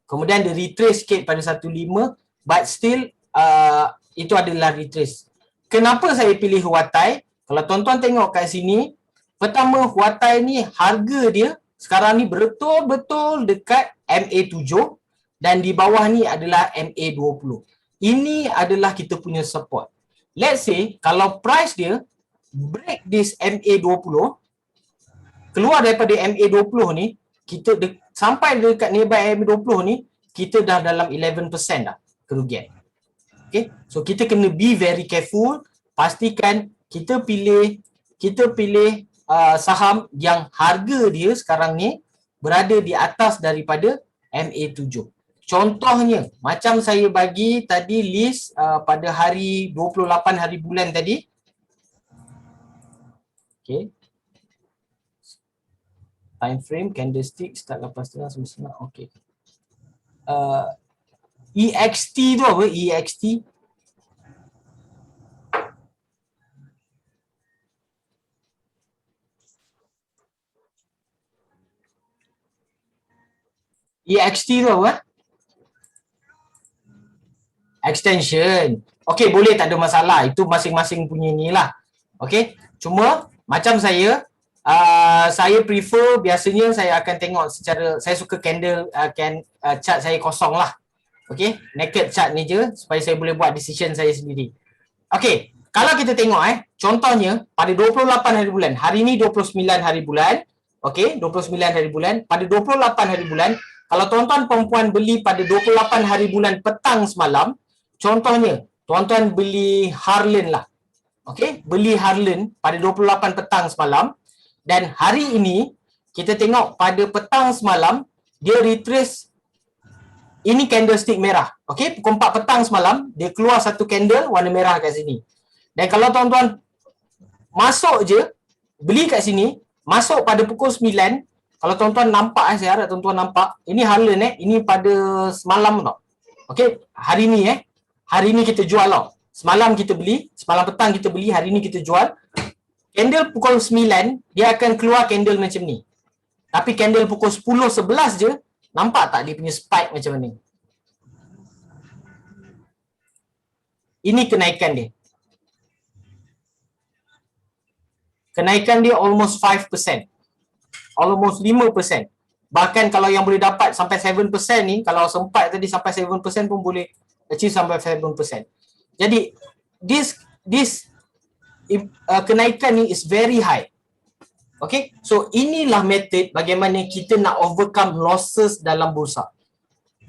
Speaker 1: Kemudian dia retrace sikit pada 15, but still itu adalah retrace. Kenapa saya pilih Huatai? Kalau tuan-tuan tengok kat sini, pertama Huatai ni harga dia sekarang ni betul-betul dekat MA7 dan di bawah ni adalah MA20. Ini adalah kita punya support. Let's say kalau price dia break this MA20, keluar daripada MA20 ni, kita sampai dekat nearby MA20 ni, kita dah dalam 11% dah kerugian. Okay, so kita kena be very careful, pastikan kita pilih saham yang harga dia sekarang ni berada di atas daripada MA7. Contohnya, macam saya bagi tadi list pada hari 28 hari bulan tadi. Okay. Time frame, candlestick, start 8.30 semestinya. Okay. EXT tu apa? EXT. EXT tu apa? Extension. Okay, boleh, tak ada masalah. Itu masing-masing punya ni lah. Okay. Cuma macam saya prefer, biasanya saya akan tengok secara, saya suka candle, chart saya kosong lah. Okay. Naked chart ni je supaya saya boleh buat decision saya sendiri. Okay. Kalau kita tengok contohnya pada 28 hari bulan. Hari ni 29 hari bulan. Okay. 29 hari bulan. Pada 28 hari bulan, kalau tuan-tuan perempuan beli pada 28 hari bulan petang semalam, contohnya, tuan-tuan beli Harlan lah. Okay, beli Harlan pada 28 petang semalam. Dan hari ini, kita tengok pada petang semalam, dia retrace, ini candlestick merah. Okay, pukul 4 petang semalam, dia keluar satu candle warna merah kat sini. Dan kalau tuan-tuan masuk je, beli kat sini, masuk pada pukul 9, kalau tuan-tuan nampak, saya harap tuan-tuan nampak, ini Harlan ini pada semalam tau. Okay, hari ni hari ni kita jual tau. Semalam kita beli, semalam petang kita beli, hari ni kita jual. Candle pukul 9, dia akan keluar candle macam ni. Tapi candle pukul 10, 11 je, nampak tak dia punya spike macam ni? Ini kenaikan dia. Kenaikan dia almost 5%. Almost 5%. Bahkan kalau yang boleh dapat sampai 7% ni, kalau sempat tadi sampai 7% pun boleh achieve sampai 7%. Jadi this kenaikan ni is very high. Okay, so inilah method bagaimana kita nak overcome losses dalam bursa.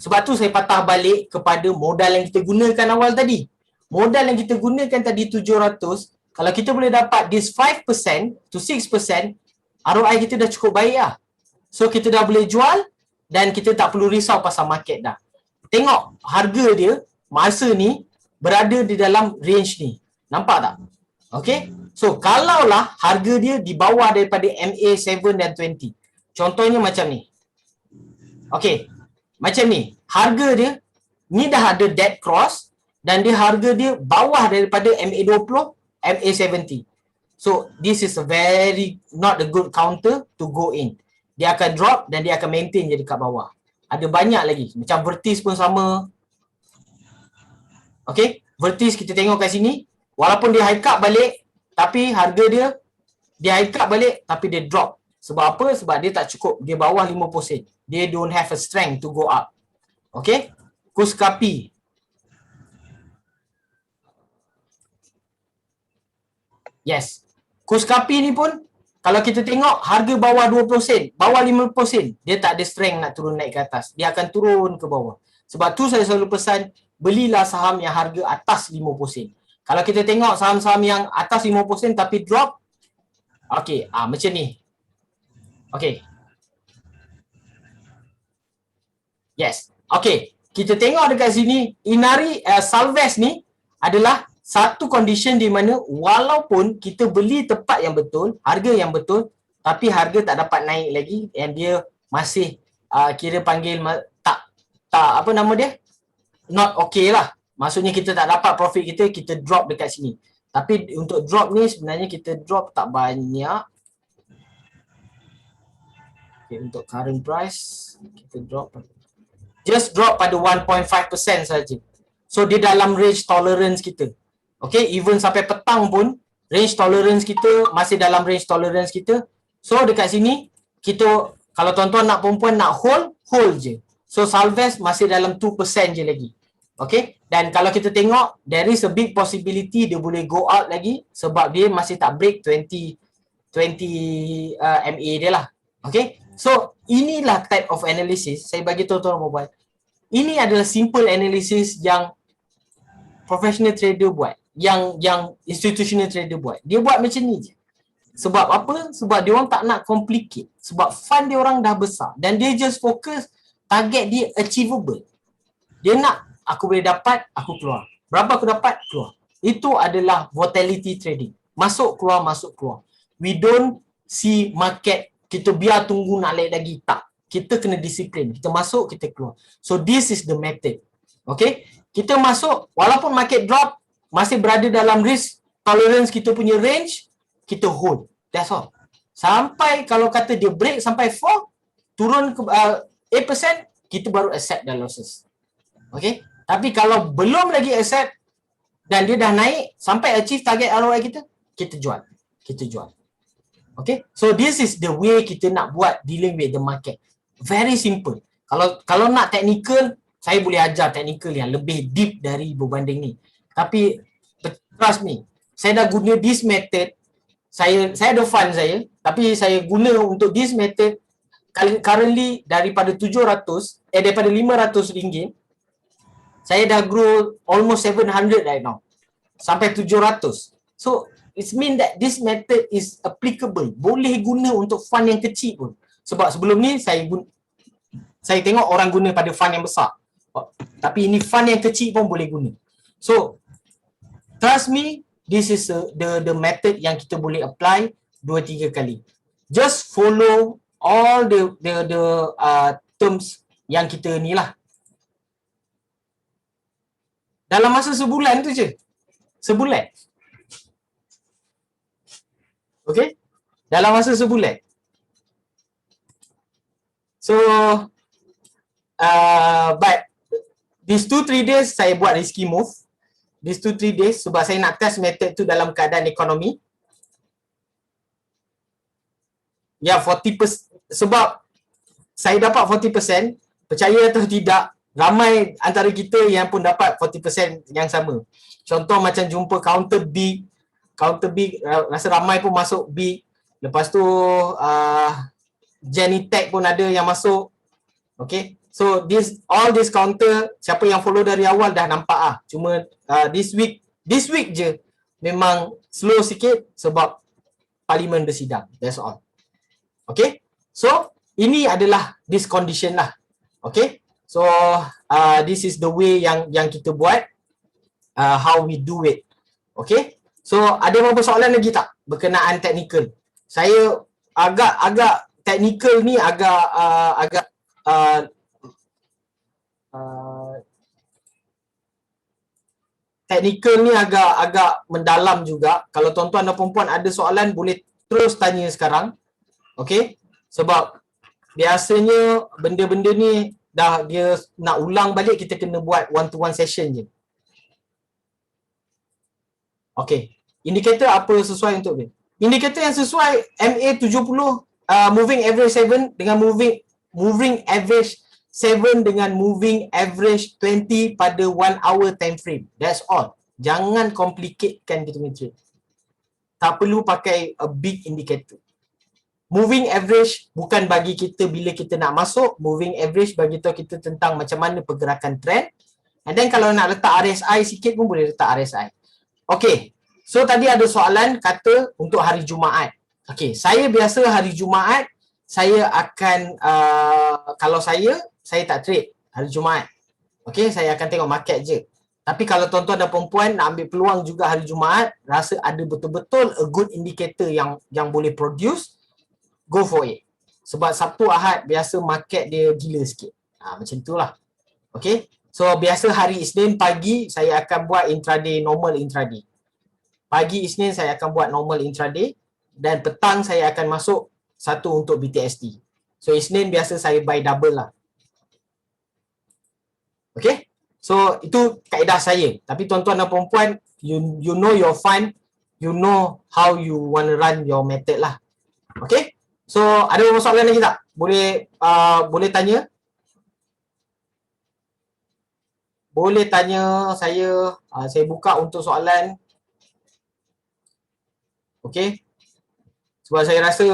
Speaker 1: Sebab tu saya patah balik kepada modal yang kita gunakan awal tadi. Modal yang kita gunakan tadi 700, kalau kita boleh dapat this 5% to 6%, ROI kita dah cukup baik lah. So kita dah boleh jual dan kita tak perlu risau pasal market dah. Tengok harga dia masa ni berada di dalam range ni. Nampak tak? Okay. So kalaulah harga dia di bawah daripada MA7 dan 20. Contohnya macam ni. Okay. Macam ni. Harga dia ni dah ada dead cross dan dia harga dia bawah daripada MA20, MA70. So this is a very not a good counter to go in. Dia akan drop dan dia akan maintain je dekat bawah. Ada banyak lagi. Macam Vertis pun sama. Okay. Vertis kita tengok kat sini. Walaupun dia high up balik, tapi harga dia high up balik tapi dia drop. Sebab apa? Sebab dia tak cukup. Dia bawah 5%. Dia don't have a strength to go up. Okay. Kuskapi. Yes. Kuskapi ni pun kalau kita tengok harga bawah 20 sen, bawah 50 sen, dia tak ada strength nak turun naik ke atas. Dia akan turun ke bawah. Sebab tu saya selalu pesan, belilah saham yang harga atas 50 sen. Kalau kita tengok saham-saham yang atas 50% tapi drop, okey, macam ni. Okey. Yes. Okey, kita tengok dekat sini Inari Salvest ni adalah satu condition di mana walaupun kita beli tempat yang betul, harga yang betul, tapi harga tak dapat naik lagi dan dia masih kira panggil tak apa nama dia? Not okay lah. Maksudnya kita tak dapat profit kita drop dekat sini. Tapi untuk drop ni sebenarnya kita drop tak banyak. Okay, untuk current price kita drop just drop pada 1.5% saja. So dia dalam range tolerance kita. Okay, even sampai petang pun range tolerance kita masih dalam range tolerance kita. So dekat sini kita, kalau tuan-tuan nak perempuan nak hold je. So Salvest masih dalam 2% je lagi. Okay, dan kalau kita tengok there is a big possibility dia boleh go out lagi sebab dia masih tak break 20 MA dia lah. Okay, so inilah type of analysis saya bagi tuan-tuan buat. Ini adalah simple analysis yang professional trader buat, yang institutional trader buat. Dia buat macam ni je. Sebab apa? Sebab dia orang tak nak complicate. Sebab fund dia orang dah besar dan dia just fokus target dia achievable. Dia nak aku boleh dapat, aku keluar. Berapa aku dapat, keluar. Itu adalah volatility trading. Masuk keluar, masuk keluar. We don't see market kita biar tunggu nak naik lagi, tak. Kita kena disiplin. Kita masuk, kita keluar. So this is the method. Okay? Kita masuk, walaupun market drop, masih berada dalam risk tolerance kita punya range, kita hold. That's all. Sampai kalau kata dia break sampai 4, turun ke 8%, kita baru accept the losses. Okay? Tapi kalau belum lagi accept dan dia dah naik sampai achieve target ROI kita, kita jual. Kita jual. Okay? So this is the way kita nak buat dealing with the market. Very simple. Kalau nak technical, saya boleh ajar technical yang lebih deep dari berbanding ni. Tapi trust me, saya dah guna this method. Saya ada fund saya, tapi saya guna untuk this method currently daripada 700 daripada 500 ringgit saya dah grow almost 700 right now. Sampai 700. So, it mean that this method is applicable. Boleh guna untuk fund yang kecil pun. Sebab sebelum ni saya tengok orang guna pada fund yang besar. Tapi ini fund yang kecil pun boleh guna. So, trust me, this is the method yang kita boleh apply 2-3 kali. Just follow all the terms yang kita ni lah. Dalam masa sebulan tu je. Sebulan. Okay? Dalam masa sebulan. So, but these 2-3 days saya buat risky move. These 2-3 days sebab saya nak test method tu dalam keadaan ekonomi. Ya, 40%. Sebab saya dapat 40%, percaya atau tidak, ramai antara kita yang pun dapat 40% yang sama. Contoh macam jumpa counter big, rasa ramai pun masuk big. Lepas tu Genitech pun ada yang masuk. Okay, so all this counter, siapa yang follow dari awal dah nampak Cuma this week je memang slow sikit sebab parlimen bersidang. That's all. Okay, so ini adalah this condition lah. Okay. So this is the way yang kita buat, how we do it. Okay. So ada apa soalan lagi tak berkenaan technical? Saya agak technical ni agak technical ni agak mendalam juga. Kalau tuan-tuan dan puan-puan ada soalan boleh terus tanya sekarang. Okay. Sebab biasanya benda-benda ni dah dia nak ulang balik, kita kena buat one-to-one session je. Okay. Indikator apa sesuai untuk dia? Indikator yang sesuai MA 70, moving average 7 dengan moving average 7 dengan moving average 20 pada 1 hour time frame. That's all. Jangan complicatekan kita punya trade. Tak perlu pakai a big indicator. Moving average bukan bagi kita bila kita nak masuk. Moving average bagi tahu kita tentang macam mana pergerakan trend. And then kalau nak letak RSI sikit pun boleh letak RSI. Okay, so tadi ada soalan kata untuk hari Jumaat. Okay, saya biasa hari Jumaat saya akan kalau saya tak trade hari Jumaat. Okay, saya akan tengok market je. Tapi kalau tuan-tuan dan perempuan nak ambil peluang juga hari Jumaat, rasa ada betul-betul a good indicator yang boleh produce, go for it. Sebab Sabtu Ahad biasa market dia gila sikit. Macam itulah. Okay. So biasa hari Isnin pagi saya akan buat intraday, normal intraday. Pagi Isnin saya akan buat normal intraday dan petang saya akan masuk satu untuk BTST. So Isnin biasa saya buy double lah. Okay. So itu kaedah saya. Tapi tuan-tuan dan perempuan, you know your fund, you know how you want to run your method lah. Okay. So ada soalan lagi tak? Boleh tanya? Boleh tanya saya. Saya buka untuk soalan. Okay. Sebab saya rasa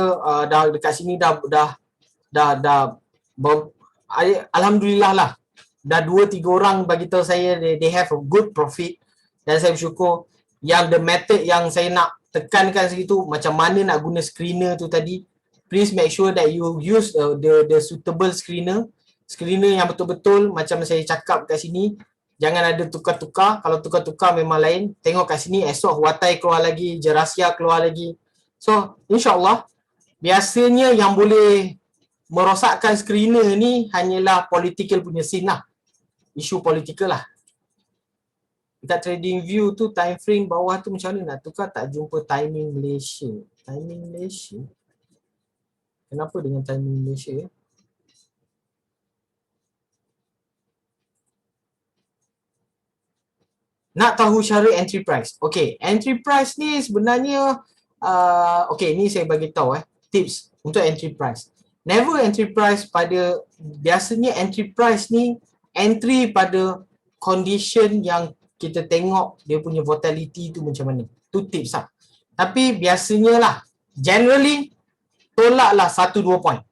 Speaker 1: dah dekat sini dah alhamdulillah lah. Dah 2-3 orang bagi tahu saya they have a good profit dan saya bersyukur. Yang the method yang saya nak tekankan segitu, macam mana nak guna screener tu tadi, please make sure that you use the suitable screener yang betul-betul macam saya cakap kat sini. Jangan ada tukar-tukar. Kalau tukar-tukar memang lain. Tengok kat sini esok Huatai keluar lagi, Jerasia keluar lagi. So insyaAllah biasanya yang boleh merosakkan screener ni hanyalah political punya scene lah. Isu political lah. Dekat trading view tu time frame bawah tu macam mana nak tukar, tak jumpa timing Malaysia. Timing Malaysia? Kenapa dengan timing Malaysia ya? Nak tahu cara entry price. Okay, entry price ni sebenarnya okay, ni saya bagi tahu tips untuk entry price. Never entry price pada, biasanya entry price ni entry pada condition yang kita tengok dia punya volatility tu macam mana. Tu tips lah. Tapi biasanya lah, generally tolaklah 1-2 point.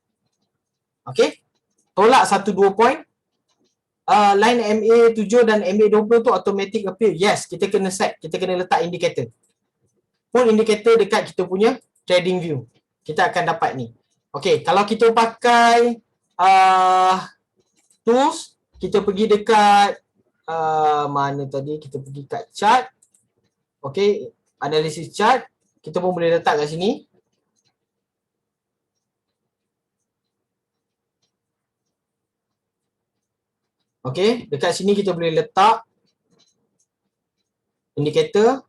Speaker 1: Okay, tolak 1-2 point. Line MA7 dan MA20 tu automatic appeal. Yes, kita kena set, kita kena letak indikator. Put indikator dekat kita punya trading view. Kita akan dapat ni. Okay, kalau kita pakai tools, kita pergi dekat mana tadi, kita pergi kat chart. Okay, analisis chart. Kita pun boleh letak kat sini. Okay, dekat sini kita boleh letak indikator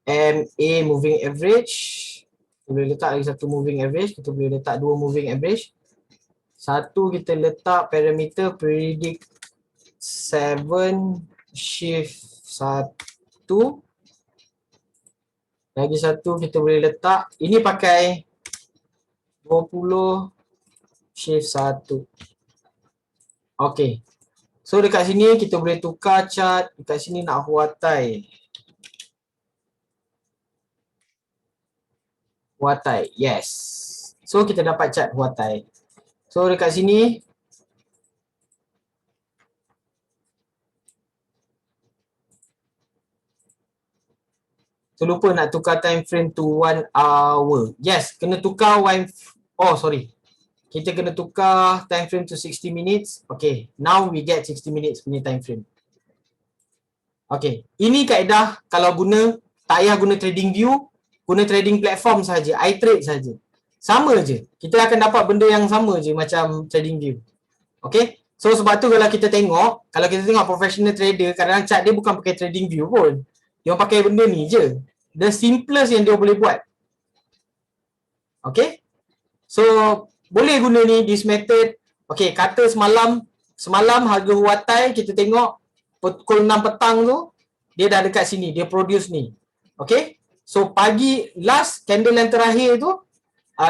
Speaker 1: MA moving average. Kita boleh letak lagi satu moving average. Kita boleh letak 2 moving average. Satu kita letak parameter predict 7 shift 1. Lagi satu kita boleh letak, ini pakai 20 shift 1. Okay. So dekat sini kita boleh tukar chart. Dekat sini nak Huatai. Huatai, yes. So kita dapat chart Huatai. So dekat sini so lupa nak tukar time frame to 1 hour. Yes, kena tukar kita kena tukar time frame to 60 minutes. Okay, now we get 60 minutes punya time frame. Okay, ini kaedah kalau guna, tak payah guna trading view, guna trading platform saja, iTrade saja. Sama je. Kita akan dapat benda yang sama je macam trading view. Okay, so sebab tu kalau kita tengok professional trader, kadang-kadang chart dia bukan pakai trading view pun. Dia pakai benda ni je. The simplest yang dia boleh buat. Okay, so boleh guna ni, this method. Okay, kata semalam harga Huatai kita tengok pukul 6 petang tu, dia dah dekat sini, dia produce ni. Okay, so pagi last candle yang terakhir tu,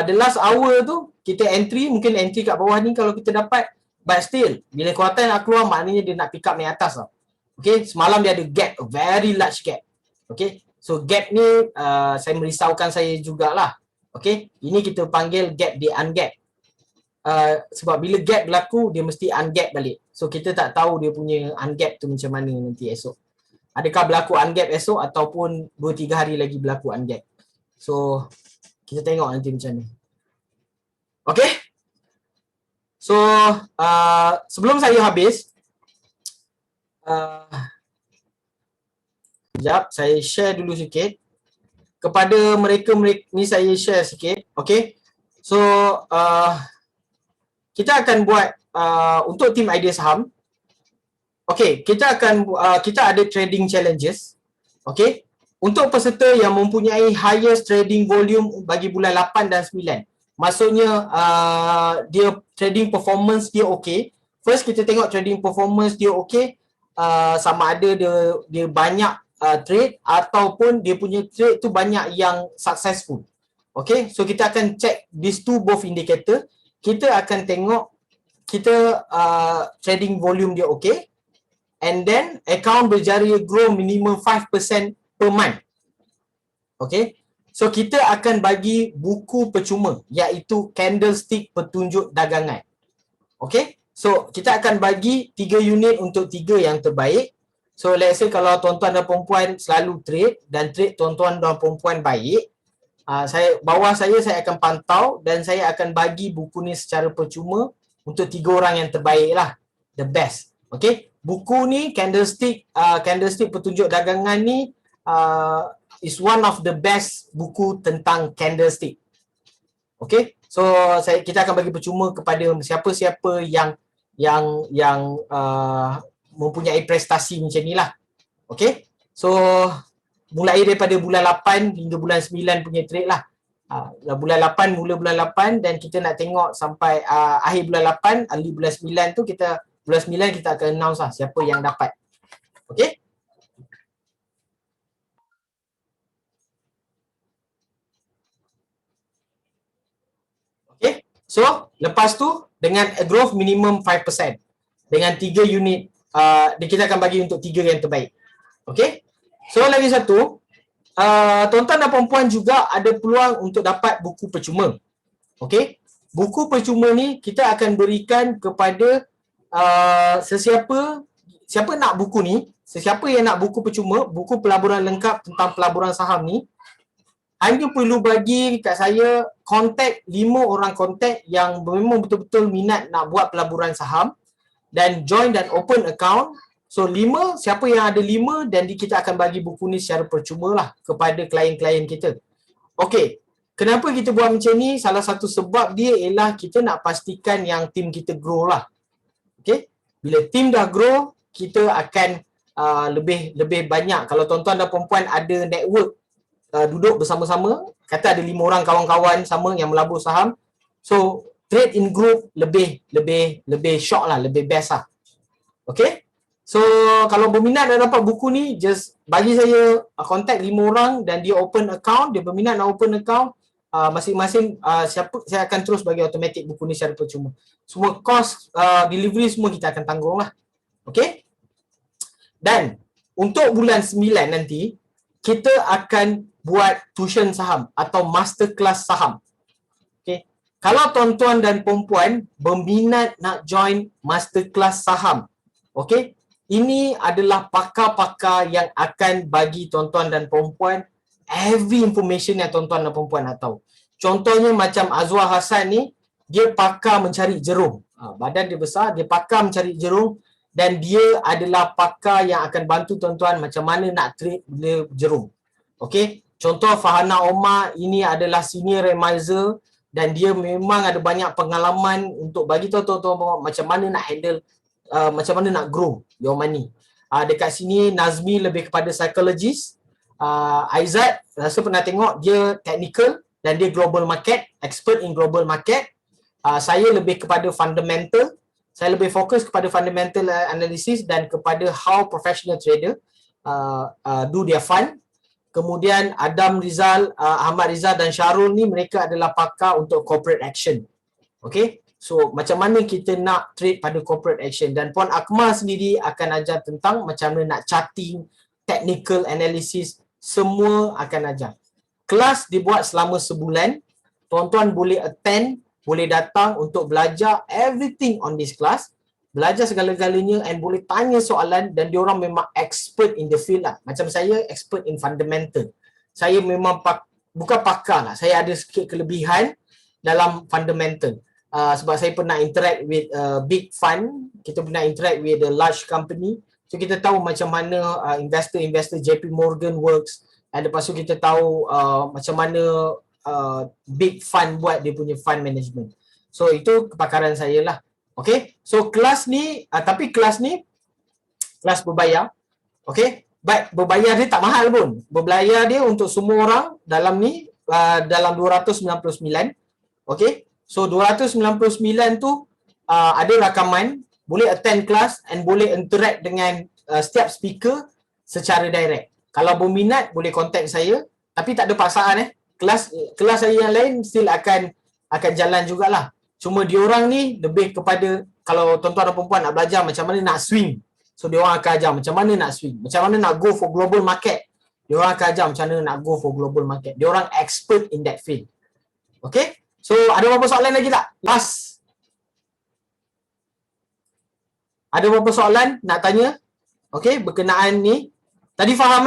Speaker 1: the last hour tu, kita entry, mungkin entry kat bawah ni kalau kita dapat, but still, bila Huatai nak keluar, maknanya dia nak pick up naik atas lah. Okay, semalam dia ada gap, a very large gap. Okay, so gap ni saya merisaukan saya jugalah. Okay, ini kita panggil gap di ungap. Sebab bila gap berlaku, dia mesti ungap balik. So kita tak tahu dia punya ungap tu macam mana nanti esok. adakah berlaku ungap esok ataupun 2-3 hari lagi berlaku ungap. So kita tengok nanti macam ni. Okay. So sebelum saya habis, sekejap saya share dulu sikit kepada mereka ni, saya share sikit. Okay. So kita akan buat untuk tim idea saham. Okay, kita ada trading challenges. Okay, untuk peserta yang mempunyai highest trading volume bagi bulan 8 dan 9. Maksudnya dia trading performance dia okay. First kita tengok trading performance dia okay, sama ada dia banyak trade ataupun dia punya trade tu banyak yang successful. Okay, so kita akan check these two both indicator. Kita akan tengok kita trading volume dia okay, and then account berjaya grow minimum 5% per month. Okay, so kita akan bagi buku percuma iaitu candlestick petunjuk dagangan. Okay, so kita akan bagi 3 unit untuk 3 yang terbaik. So let's say kalau tuan-tuan dan perempuan selalu trade dan trade tuan-tuan dan perempuan baik, saya akan pantau dan saya akan bagi buku ni secara percuma untuk 3 orang yang terbaik lah, the best. Okay, buku ni candlestick petunjuk dagangan ni is one of the best buku tentang candlestick. Okay, so kita akan bagi percuma kepada siapa-siapa yang mempunyai prestasi macam ni lah. Okay, so mulai daripada bulan 8 hingga bulan 9 punya trade lah. Bulan 8, mula bulan 8 dan kita nak tengok sampai akhir bulan 8, early bulan 9 tu bulan 9 kita akan announce lah siapa yang dapat. Okay. Okay. So, lepas tu dengan a growth minimum 5%. Dengan 3 unit, kita akan bagi untuk 3 yang terbaik. Okay. So, lagi satu, tuan-tuan dan perempuan juga ada peluang untuk dapat buku percuma. Okay. Buku percuma ni kita akan berikan kepada siapa nak buku ni, sesiapa yang nak buku percuma, buku pelaburan lengkap tentang pelaburan saham ni, hanya perlu bagi kat saya kontak 5 orang kontak yang memang betul-betul minat nak buat pelaburan saham dan join dan open account. So 5, siapa yang ada 5 dan kita akan bagi buku ni secara percuma lah kepada klien-klien kita. Okay, kenapa kita buat macam ni? Salah satu sebab dia ialah kita nak pastikan yang tim kita grow lah. Okay, bila tim dah grow, kita akan lebih banyak. Kalau tuan-tuan dan perempuan ada network, duduk bersama-sama, kata ada 5 orang kawan-kawan sama yang melabur saham, so trade in group lebih shock lah, lebih best lah. Okay, so kalau berminat nak dapat buku ni, just bagi saya contact 5 orang dan dia open account, dia berminat nak open account, masing-masing saya akan terus bagi automatic buku ni secara percuma. Semua cost delivery semua kita akan tanggung lah. Okay, dan untuk bulan 9 nanti kita akan buat tuition saham atau masterclass saham. Okay, kalau tuan-tuan dan perempuan berminat nak join masterclass saham, okay, ini adalah pakar-pakar yang akan bagi tuan-tuan dan perempuan every information yang tuan-tuan dan perempuan nak tahu. Contohnya macam Azwar Hassan ni, dia pakar mencari jerung. Badan dia besar, dia pakar mencari jerung dan dia adalah pakar yang akan bantu tuan-tuan macam mana nak trade jerung. Okey, contoh Fahana Omar ini adalah senior remiser dan dia memang ada banyak pengalaman untuk bagi tahu tuan-tuan macam mana nak handle, macam mana nak grow your money. Dekat sini Nazmi lebih kepada psychologist. Aizat rasa pernah tengok, dia technical dan dia global market, expert in global market. Saya lebih kepada fundamental. Saya lebih fokus kepada fundamental analysis dan kepada how professional trader do their fund. Kemudian Adam Rizal, Ahmad Rizal dan Syarul ni mereka adalah pakar untuk corporate action. Okay, so macam mana kita nak trade pada corporate action, dan Puan Akmal sendiri akan ajar tentang macam mana nak charting, technical analysis, semua akan ajar. Kelas dibuat selama sebulan. Tuan-tuan boleh attend, boleh datang untuk belajar everything on this class. belajar segala-galanya and boleh tanya soalan, dan diorang memang expert in the field lah. Macam saya expert in fundamental. Saya memang bukan pakar lah. Saya ada sikit kelebihan dalam fundamental. Sebab saya pernah interact with big fund, kita pernah interact with a large company. So kita tahu macam mana investor-investor JP Morgan works, dan lepas tu kita tahu macam mana big fund buat dia punya fund management. So itu kepakaran saya lah. Okay, so kelas ni, tapi kelas ni kelas berbayar. Okay, but berbayar dia tak mahal pun. Berbayar dia untuk semua orang dalam ni dalam 299. Okay, so 299 tu ada rakaman, boleh attend kelas and boleh interact dengan setiap speaker secara direct. Kalau berminat boleh contact saya, tapi tak ada paksaan kelas saya yang lain still akan jalan jugalah. Cuma diorang ni lebih kepada, kalau tuan-tuan dan perempuan nak belajar macam mana nak swing, so diorang akan ajar macam mana nak swing, macam mana nak go for global market, diorang akan ajar macam mana nak go for global market. Diorang expert in that field. Okay, so ada berapa soalan lagi tak? Last. Ada berapa soalan nak tanya? Okay, berkenaan ni. Tadi faham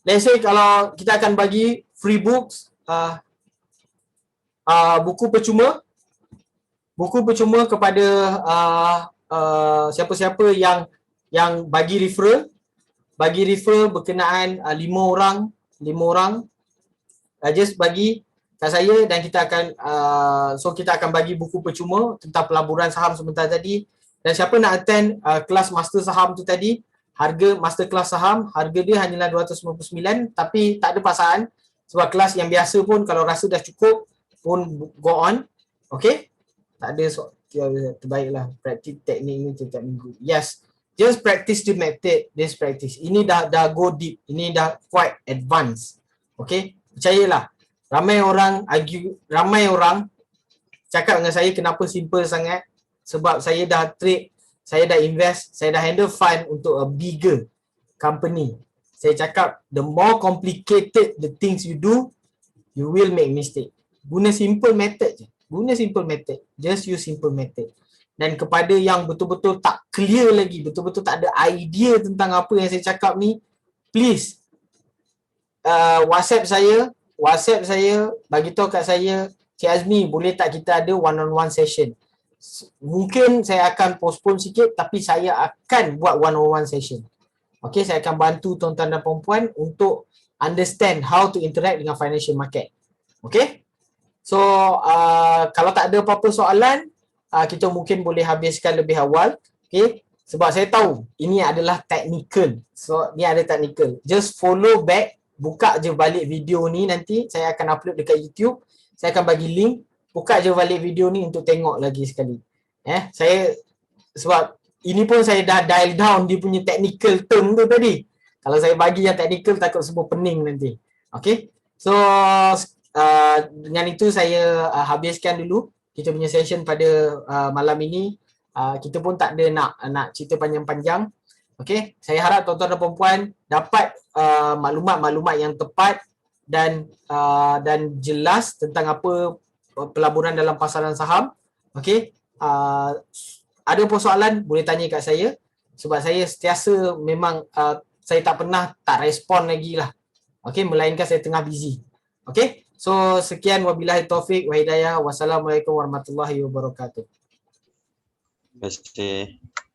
Speaker 1: Let's say kalau kita akan bagi free books, buku percuma kepada siapa-siapa yang bagi referral berkenaan 5 orang just bagi kat saya, dan kita akan kita akan bagi buku percuma tentang pelaburan saham sebentar tadi. Dan siapa nak attend kelas master saham tu tadi, harga master kelas saham, harga dia hanyalah 299, tapi tak ada paksaan, sebab kelas yang biasa pun kalau rasa dah cukup pun go on. Okay, tak ada terbaiklah praktis teknik ni setiap minggu. Yes, just practice the method, this practice. Ini dah go deep, ini dah quite advanced. Okay, percayalah. Ramai orang cakap dengan saya kenapa simple sangat, sebab saya dah trade, saya dah invest, saya dah handle fund untuk a bigger company. Saya cakap the more complicated the things you do, you will make mistake. Guna simple method je. Just use simple method. Dan kepada yang betul-betul tak clear lagi, betul-betul tak ada idea tentang apa yang saya cakap ni, please WhatsApp saya, bagi tahu kat saya, Cik Azmi, boleh tak kita ada one-on-one session? Mungkin saya akan postpone sikit, tapi saya akan buat one-on-one session. Okay, saya akan bantu tuan-tuan dan perempuan untuk understand how to interact dengan financial market. Okay, so kalau tak ada apa-apa soalan, kita mungkin boleh habiskan lebih awal. Okay, sebab saya tahu ini adalah technical. So ni ada technical. Just follow back, buka je balik video ni, nanti saya akan upload dekat YouTube. Saya akan bagi link, buka je balik video ni untuk tengok lagi sekali. Saya, sebab ini pun saya dah dial down dia punya technical term tu tadi. Kalau saya bagi yang technical, takut semua pening nanti. Okay, so dengan itu saya habiskan dulu kita punya session pada malam ini. Kita pun tak ada nak cerita panjang-panjang. Okay, saya harap tuan-tuan dan perempuan dapat maklumat-maklumat yang tepat dan jelas tentang apa pelaburan dalam pasaran saham. Okay, ada persoalan boleh tanya kat saya, sebab saya sentiasa memang saya tak pernah tak respon lagi lah. Okay, melainkan saya tengah busy. Okay, so sekian, wabillahi taufik wa hidayah. Wassalamualaikum warahmatullahi wabarakatuh.
Speaker 2: Terima kasih.